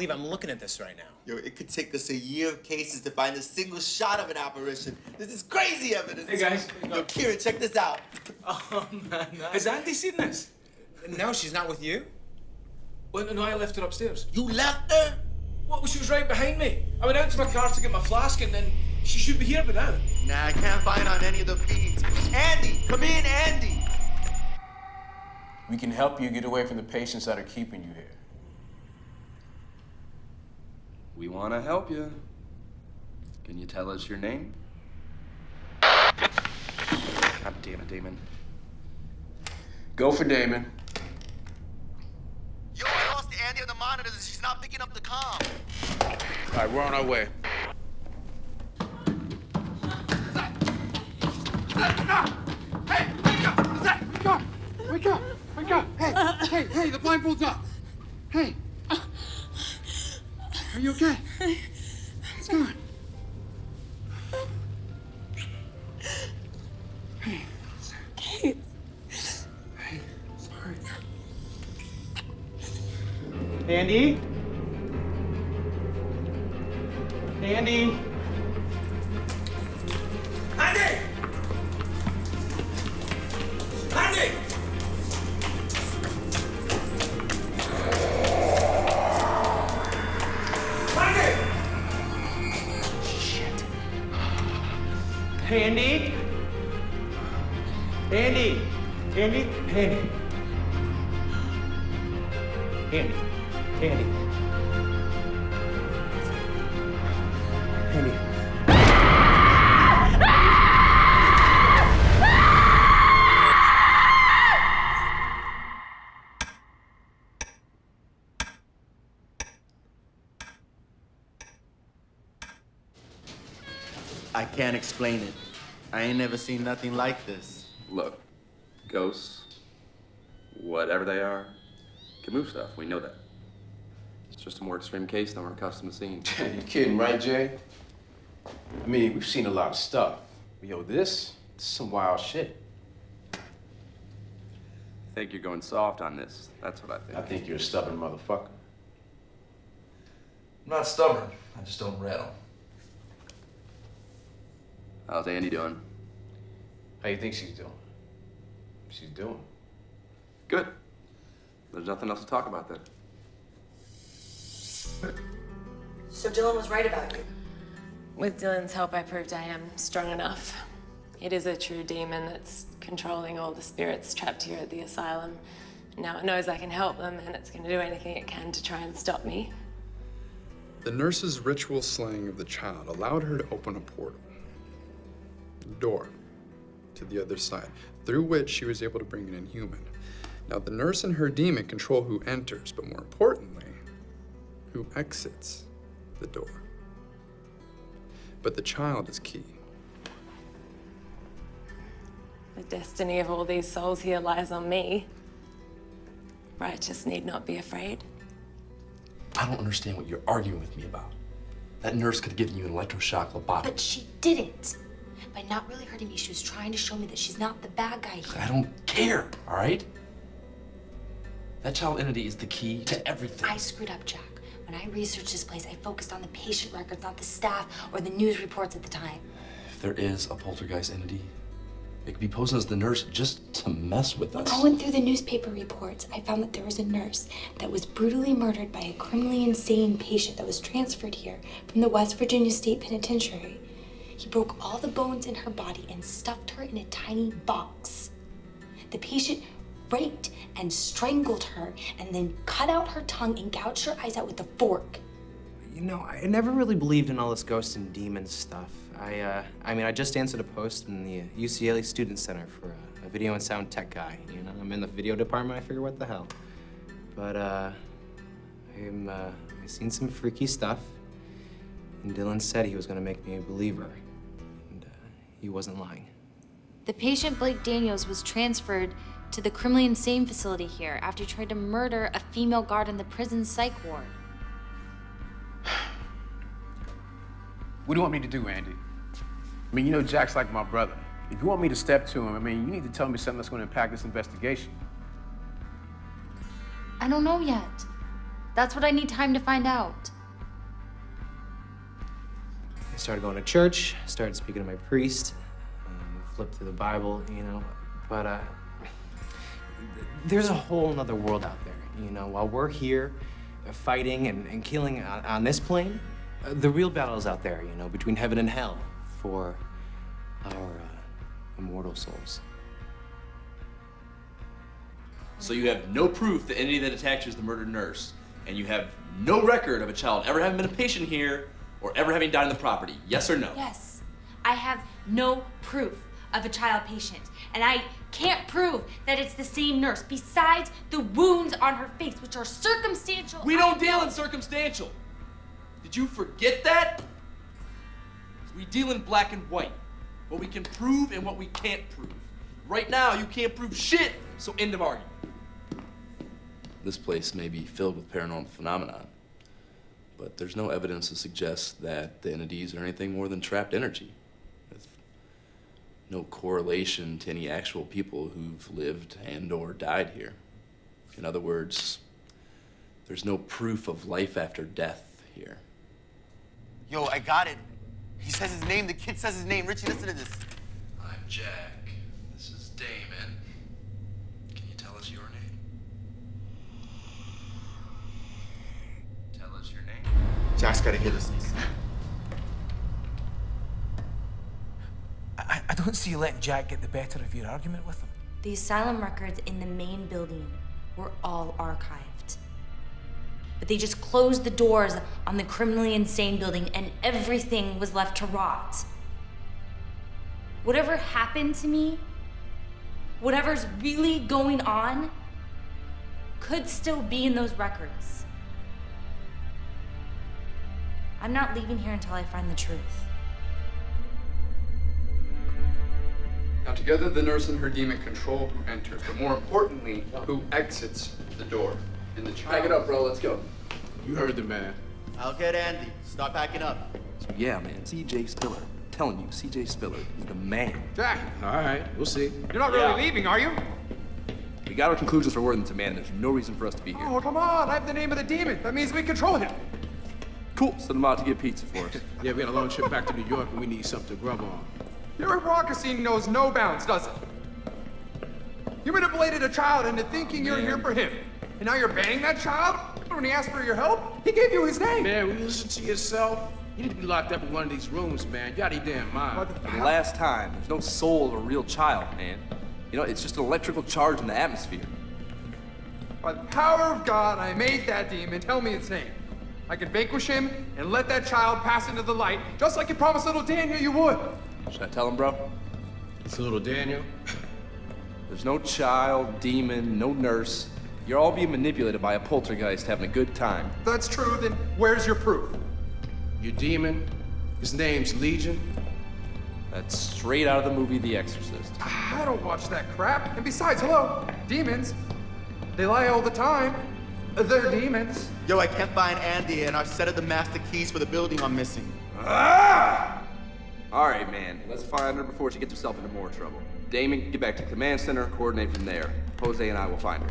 I'm looking at this right now. Yo, it could take us a year of cases to find a single shot of an apparition. This is crazy evidence. Hey, guys. Yo, Kieran, check this out. Oh, man. Has Auntie seen this? No, she's not with you. Well, no, I left her upstairs. You left her? What? Well, she was right behind me. I went out to my car to get my flask, and then she should be here by now. Nah, I can't find on any of the feeds. Andy, come in, Andy. We can help you get away from the patients that are keeping you here. We want to help you. Can you tell us your name? God damn it, Damon. Go for Damon. Yo, I lost Andy on the monitors and she's not picking up the comm. All right, we're on our way. Hey, wake up! Zach, wake up! Wake up! Wake up! Hey, the blindfold's up! Hey! Are you okay? What's going on? Hey. Kate. Hey, sorry. Andy? Andy? Andy! Andy! Andy? Andy? Andy? Andy? Andy? Andy? Andy? I can't explain it. I ain't never seen nothing like this. Look, ghosts, whatever they are, can move stuff. We know that. It's just a more extreme case than we're accustomed to seeing. You kidding, right, Jay? I mean, we've seen a lot of stuff. But yo, this is some wild shit. I think you're going soft on this. That's what I think. I think you're a stubborn motherfucker. I'm not stubborn. I just don't rattle. How's Andy doing? How you think she's doing? She's doing. Good. There's nothing else to talk about then. So Dylan was right about you. With Dylan's help, I proved I am strong enough. It is a true demon that's controlling all the spirits trapped here at the asylum. Now it knows I can help them, and it's going to do anything it can to try and stop me. The nurse's ritual slaying of the child allowed her to open a portal. Door to the other side, through which she was able to bring in a human. Now, the nurse and her demon control who enters, but more importantly, who exits the door. But the child is key. The destiny of all these souls here lies on me. Righteous need not be afraid. I don't understand what you're arguing with me about. That nurse could have given you an electroshock lobotomy. But she didn't. By not really hurting me, she was trying to show me that she's not the bad guy here. I don't care, all right? That child entity is the key to everything. I screwed up, Jack. When I researched this place, I focused on the patient records, not the staff or the news reports at the time. If there is a poltergeist entity, it could be posing as the nurse just to mess with us. When I went through the newspaper reports, I found that there was a nurse that was brutally murdered by a criminally insane patient that was transferred here from the West Virginia State Penitentiary. He broke all the bones in her body and stuffed her in a tiny box. The patient raped and strangled her and then cut out her tongue and gouged her eyes out with a fork. You know, I never really believed in all this ghosts and demons stuff. I just answered a post in the UCLA Student Center for a video and sound tech guy. You know, I'm in the video department. I figure, what the hell? But I seen some freaky stuff, and Dylan said he was gonna make me a believer, and he wasn't lying. The patient, Blake Daniels, was transferred to the criminally insane facility here after he tried to murder a female guard in the prison psych ward. What do you want me to do, Andy? I mean, you know Jack's like my brother. If you want me to step to him, I mean, you need to tell me something that's going to impact this investigation. I don't know yet. That's what I need time to find out. I started going to church, started speaking to my priest, flipped through the Bible, you know, but there's a whole nother world out there, You know, while we're here fighting and killing on this plane, the real battle's out there, you know, between heaven and hell for our immortal souls. So you have no proof that any that attacked you is the murdered nurse, and you have no record of a child ever having been a patient here or ever having died on the property. Yes or no? Yes, I have no proof of a child patient, and I can't prove that it's the same nurse, besides the wounds on her face, which are circumstantial. We don't deal in circumstantial. Did you forget that? We deal in black and white. What we can prove and what we can't prove. Right now, you can't prove shit, so end of argument. This place may be filled with paranormal phenomenon, but there's no evidence to suggest that the entities are anything more than trapped energy, with no correlation to any actual people who've lived and or died here. In other words, there's no proof of life after death here. Yo, I got it. He says his name, the kid says his name. Richie, listen to this. I'm Jack. This is Damon. Can you tell us your name? Tell us your name. Jack's gotta hear this. I don't see you letting Jack get the better of your argument with him. The asylum records in the main building were all archived. But they just closed the doors on the criminally insane building and everything was left to rot. Whatever happened to me, whatever's really going on, could still be in those records. I'm not leaving here until I find the truth. Now together the nurse and her demon control who enters, but more importantly, who exits the door. And the child... Pack it up, bro. Let's go. You heard the man. I'll get Andy. Start packing up. Yeah, man. C.J. Spiller. I'm telling you, C.J. Spiller is the man. Jack! All right, we'll see. You're not really leaving, are you? We got our conclusions for Worthington, man. There's no reason for us to be here. Oh, come on. I have the name of the demon. That means we control him. Cool. Send him out to get pizza for us. Yeah, we got a long trip back to New York and we need something to grub on. Your hypocrisy knows no bounds, does it? You manipulated a child into thinking you're here for him. And now you're banning that child? When he asked for your help, he gave you his name. Man, will you listen to yourself? You need to be locked up in one of these rooms, man. You out of your damn mind. For the last time, there's no soul of a real child, man. You know, it's just an electrical charge in the atmosphere. By the power of God, I made that demon tell me its name. I could vanquish him and let that child pass into the light, just like you promised little Daniel you would. Should I tell him, bro? It's little Daniel. There's no child, demon, no nurse. You're all being manipulated by a poltergeist having a good time. If that's true, then where's your proof? Your demon, his name's Legion. That's straight out of the movie The Exorcist. I don't watch that crap. And besides, hello, demons. They lie all the time. They're demons. Yo, I can't find Andy, and our set of the master keys for the building are missing. Ah! All right, man. Let's find her before she gets herself into more trouble. Damon, get back to the command center, coordinate from there. Jose and I will find her.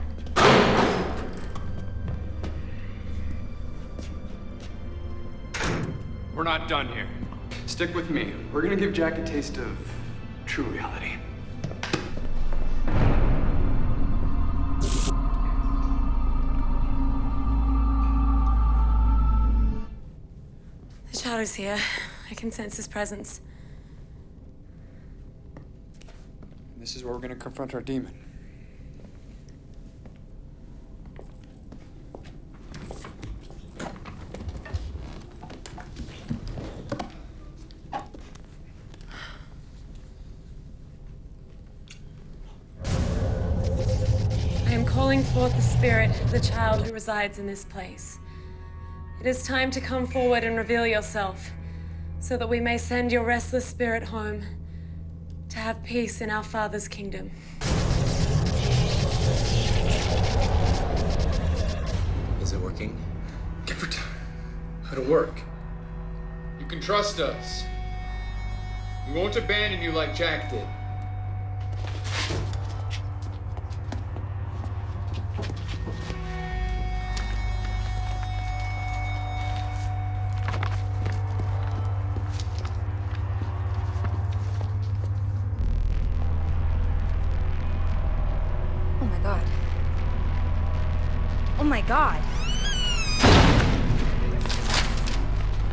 We're not done here. Stick with me. We're gonna give Jack a taste of true reality. The child is here. I can sense his presence. This is where we're gonna confront our demon. I am calling forth the spirit of the child who resides in this place. It is time to come forward and reveal yourself, so that we may send your restless spirit home to have peace in our Father's kingdom. Is it working? Gifford, it'll work. You can trust us. We won't abandon you like Jack did. Oh my God. Oh my god.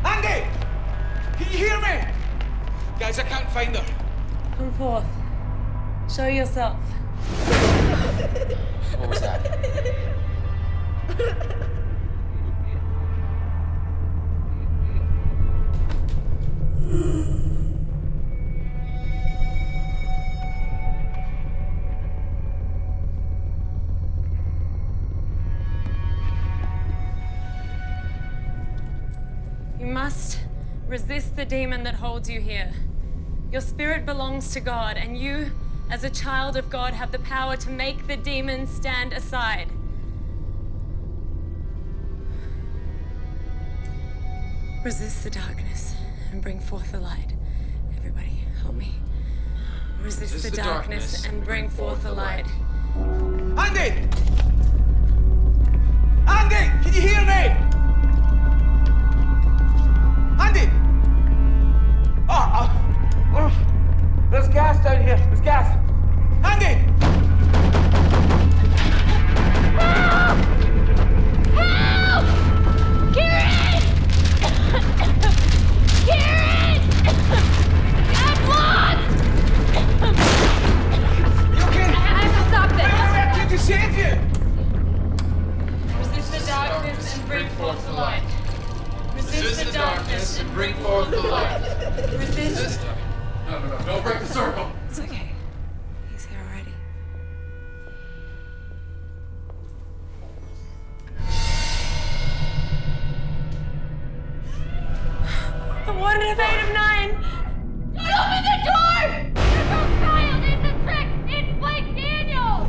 Andy! Can you hear me? Guys, I can't find her. Come forth. Show yourself. What was that? You must resist the demon that holds you here. Your spirit belongs to God, and you, as a child of God, have the power to make the demon stand aside. Resist the darkness and bring forth the light. Everybody, help me. Resist the darkness and bring forth the light. Andy! Andy! Can you hear me? Andy! There's gas down here. There's gas. Andy! Help! Help! Kieran! Kieran! I'm lost! You okay? I have to stop this. I came to save you. Resist the darkness and bring forth the light. Resist the darkness and bring forth the light. Resist. No. Don't break the circle. It's okay. He's here already. I wanted a fate of 9. Don't open the door! There's no child! It's a trick! It's Blake Daniels!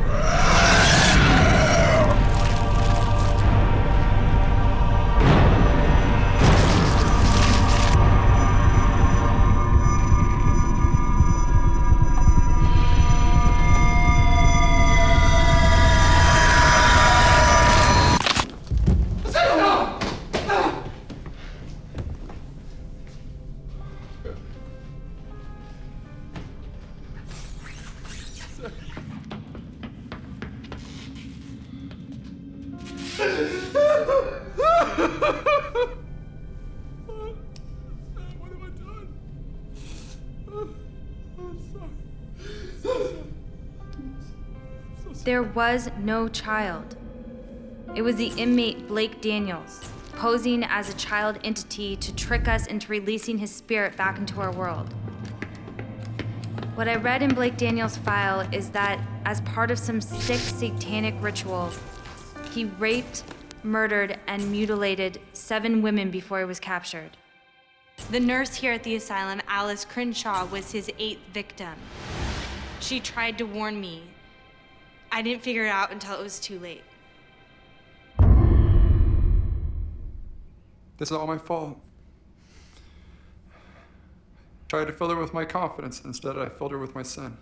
There was no child. It was the inmate Blake Daniels, posing as a child entity to trick us into releasing his spirit back into our world. What I read in Blake Daniels' file is that as part of some sick satanic ritual, he raped, murdered, and mutilated 7 women before he was captured. The nurse here at the asylum, Alice Crenshaw, was his 8th victim. She tried to warn me. I didn't figure it out until it was too late. This is all my fault. Tried to fill her with my confidence. Instead, I filled her with my sin.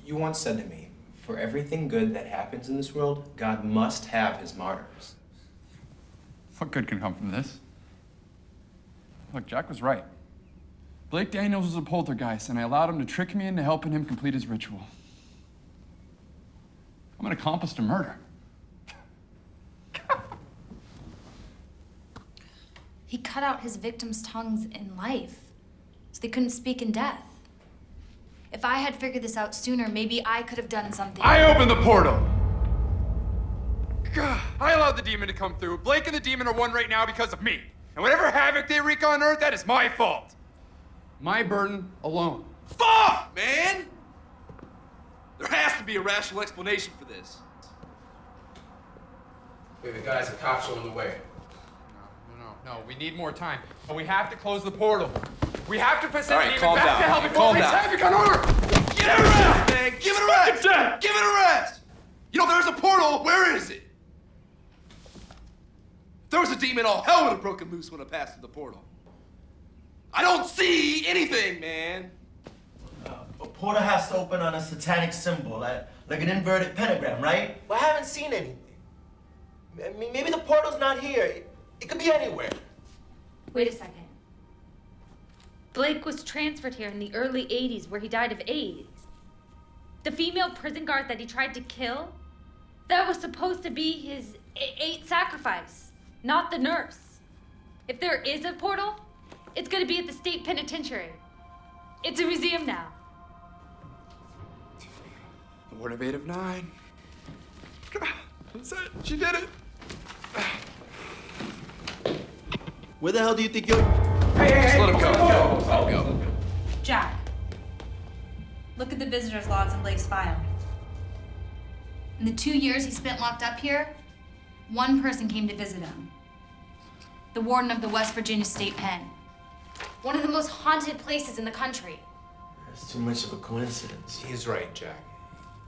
You once said to me, for everything good that happens in this world, God must have his martyrs. What good can come from this? Look, Jack was right. Blake Daniels was a poltergeist, and I allowed him to trick me into helping him complete his ritual. I'm an accomplice to murder. He cut out his victims' tongues in life, so they couldn't speak in death. If I had figured this out sooner, maybe I could have done something. I opened the portal! God, I allowed the demon to come through. Blake and the demon are one right now because of me. And whatever havoc they wreak on Earth, that is my fault. My burden alone. Fuck, man! There has to be a rational explanation for this. Wait, guys, the cops are on the way. No, we need more time. But we have to close the portal. We have to put All right, Demon calm back down. to hell before Calm we down. havoc on Earth! Give it a rest, man! Give it a rest! Give it a rest! You know, there's a portal. Where is it? If there was a demon, all hell would have broken loose when I passed through the portal. I don't see anything, man. A portal has to open on a satanic symbol, like an inverted pentagram, right? Well, I haven't seen anything. I mean, maybe the portal's not here. It could be anywhere. Wait a second. Blake was transferred here in the early 80s where he died of AIDS. The female prison guard that he tried to kill, That was supposed to be his eighth sacrifice, not the nurse. If there is a portal, it's gonna be at the state penitentiary. It's a museum now. The word of 8 of 9. That's it. She did it. Where the hell do you think you're? Just let him go. Let him go. Jack, look at the visitor's logs in Blake's file. In the 2 years he spent locked up here, one person came to visit him. The warden of the West Virginia State Pen. One of the most haunted places in the country. That's too much of a coincidence. He's right, Jack.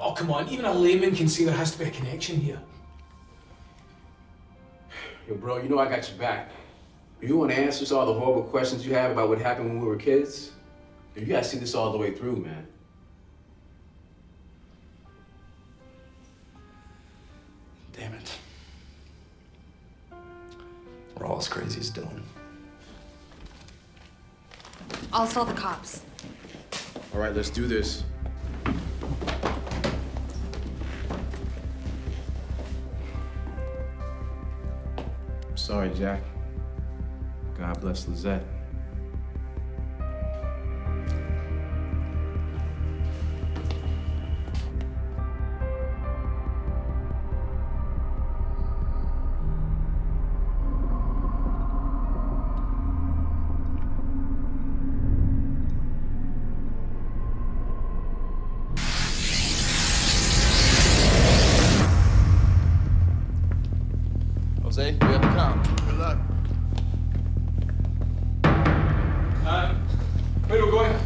Oh, come on. Even a layman can see there has to be a connection here. Yo, bro, you know I got your back. If you want answers to all the horrible questions you have about what happened when we were kids, you gotta see this all the way through, man. Damn it. We're all as crazy as Dylan. I'll tell the cops. All right, let's do this. I'm sorry, Jack. God bless Lizette. Jose, we have to come. Good luck. Where are we going?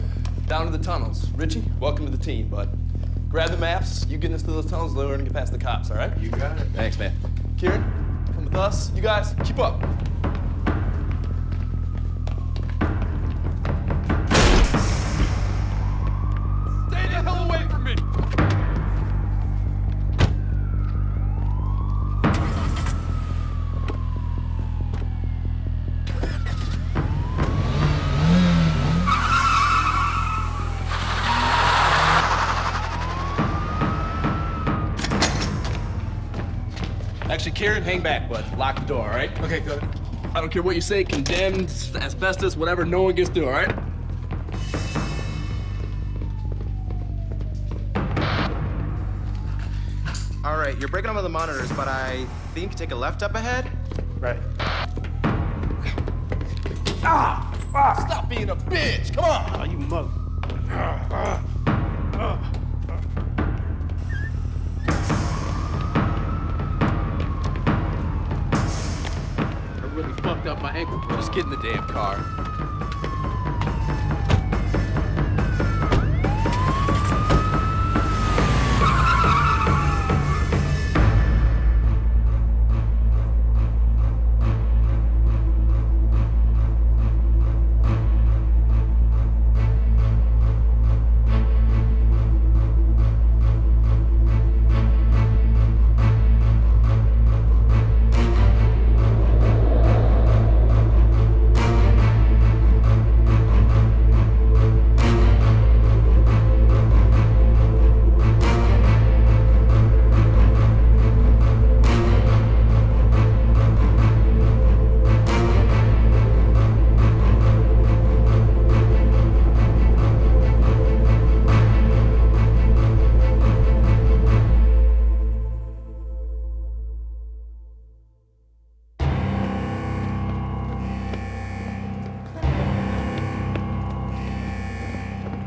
Down to the tunnels. Richie, welcome to the team, bud. Grab the maps. You get us through those tunnels, then we're gonna get past the cops, all right? You got it. Thanks, man. Kieran, come with us. You guys, keep up. Stay the hell away from me. Actually, Kieran, hang back, bud. Lock the door, all right? Okay, good. I don't care what you say, condemned, asbestos, whatever, no one gets through, all right? All right, you're breaking up with the monitors, but I think take a left up ahead. Right. Ah! Stop being a bitch! Come on! Oh, you mug. I really fucked up my ankle. Just get in the damn car.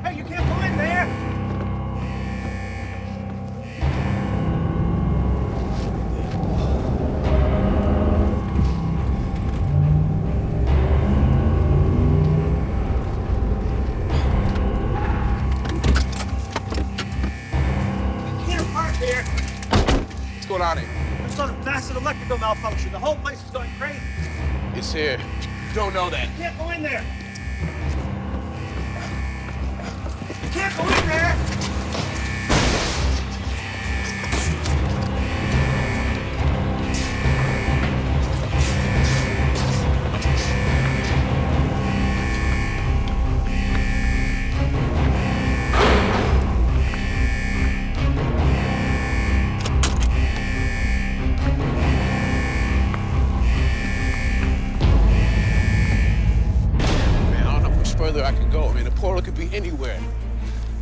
Hey, you can't go in there! You can't park here! What's going on here? There's some massive electrical malfunction. The whole place is going crazy. It's here. You don't know that. You can't go in there! You can't go in there! anywhere.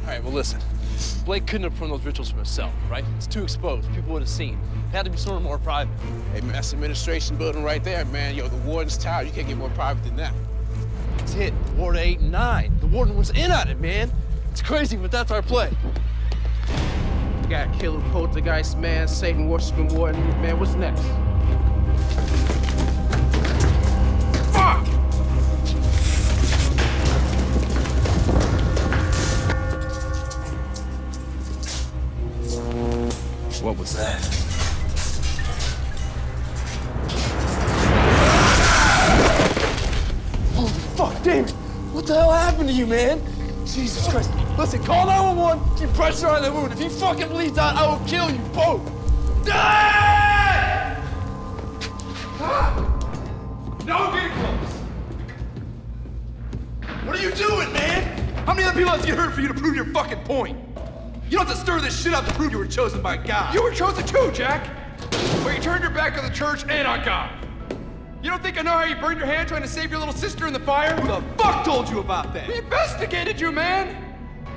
All right, well, listen. Blake couldn't have performed those rituals for himself, right? It's too exposed. People would have seen. It had to be sort of more private. Hey, man, that's the administration building right there, man. Yo, the warden's tower. You can't get more private than that. It's hit Ward 8 and 9. The warden was in on it, man. It's crazy, but that's our play. You got killer poltergeist, man, Satan worshiping warden. Man, what's next? Fuck! What was that? Holy fuck, David! What the hell happened to you, man? Jesus Christ. Listen, call 911, keep pressure on the wound. If he fucking bleeds out, I will kill you both. Dad! No getting close. What are you doing, man? How many other people have to get hurt for you to prove your fucking point? You don't have to stir this shit up to prove you were chosen by God. You were chosen too, Jack. But you turned your back on the church and on God. You don't think I know how you burned your hand trying to save your little sister in the fire? Who the fuck told you about that? We investigated you, man.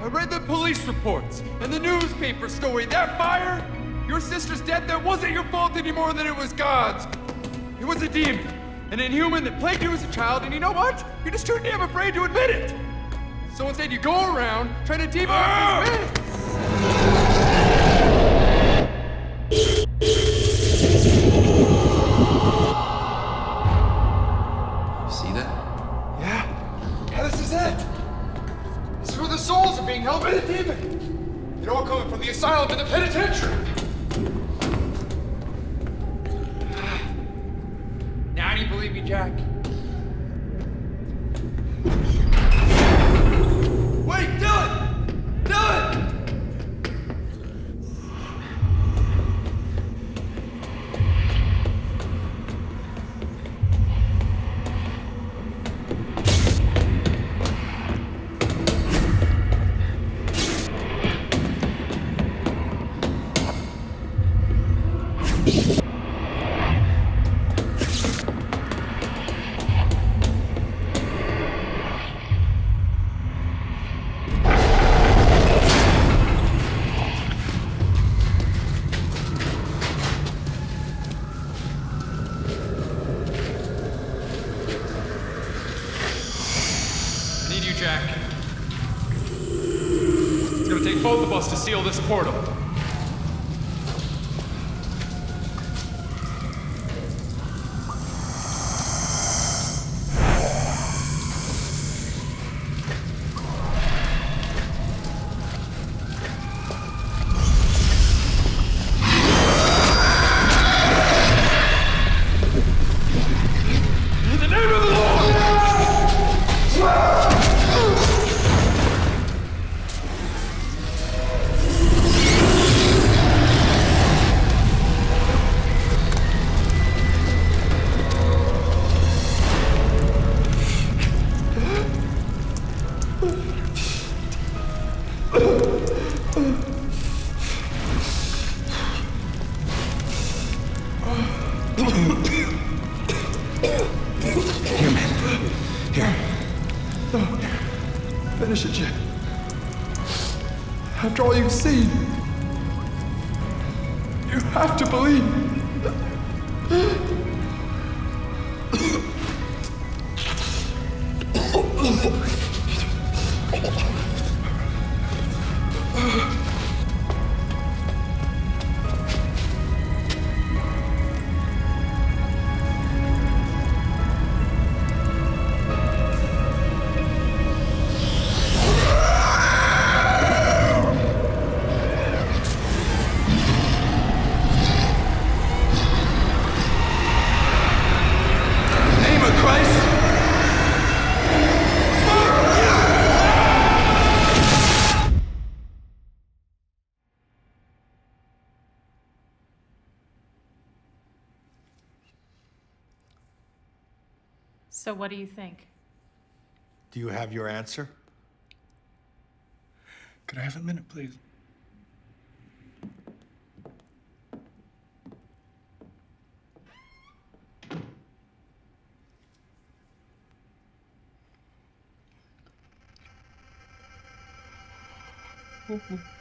I read the police reports and the newspaper story. That fire, your sister's death, that wasn't your fault any more than it was God's. It was a demon, an inhuman that plagued you as a child, and you know what? You're just too damn afraid to admit it. So instead, you go around trying to demonize this man. See that? Yeah, this is it. This is where the souls are being held by the demon. They're all coming from the asylum to the penitentiary. Now do you believe me, Jack? Wait, Dylan! Dylan! I need you, Jack. It's gonna take both of us to seal this portal. In the name of the Lord! Here, man. Here. No. Finish it, Jack. After all you've seen, you have to believe. Name of Christ! So what do you think? Do you have your answer? Could I have a minute, please? Mm-hmm.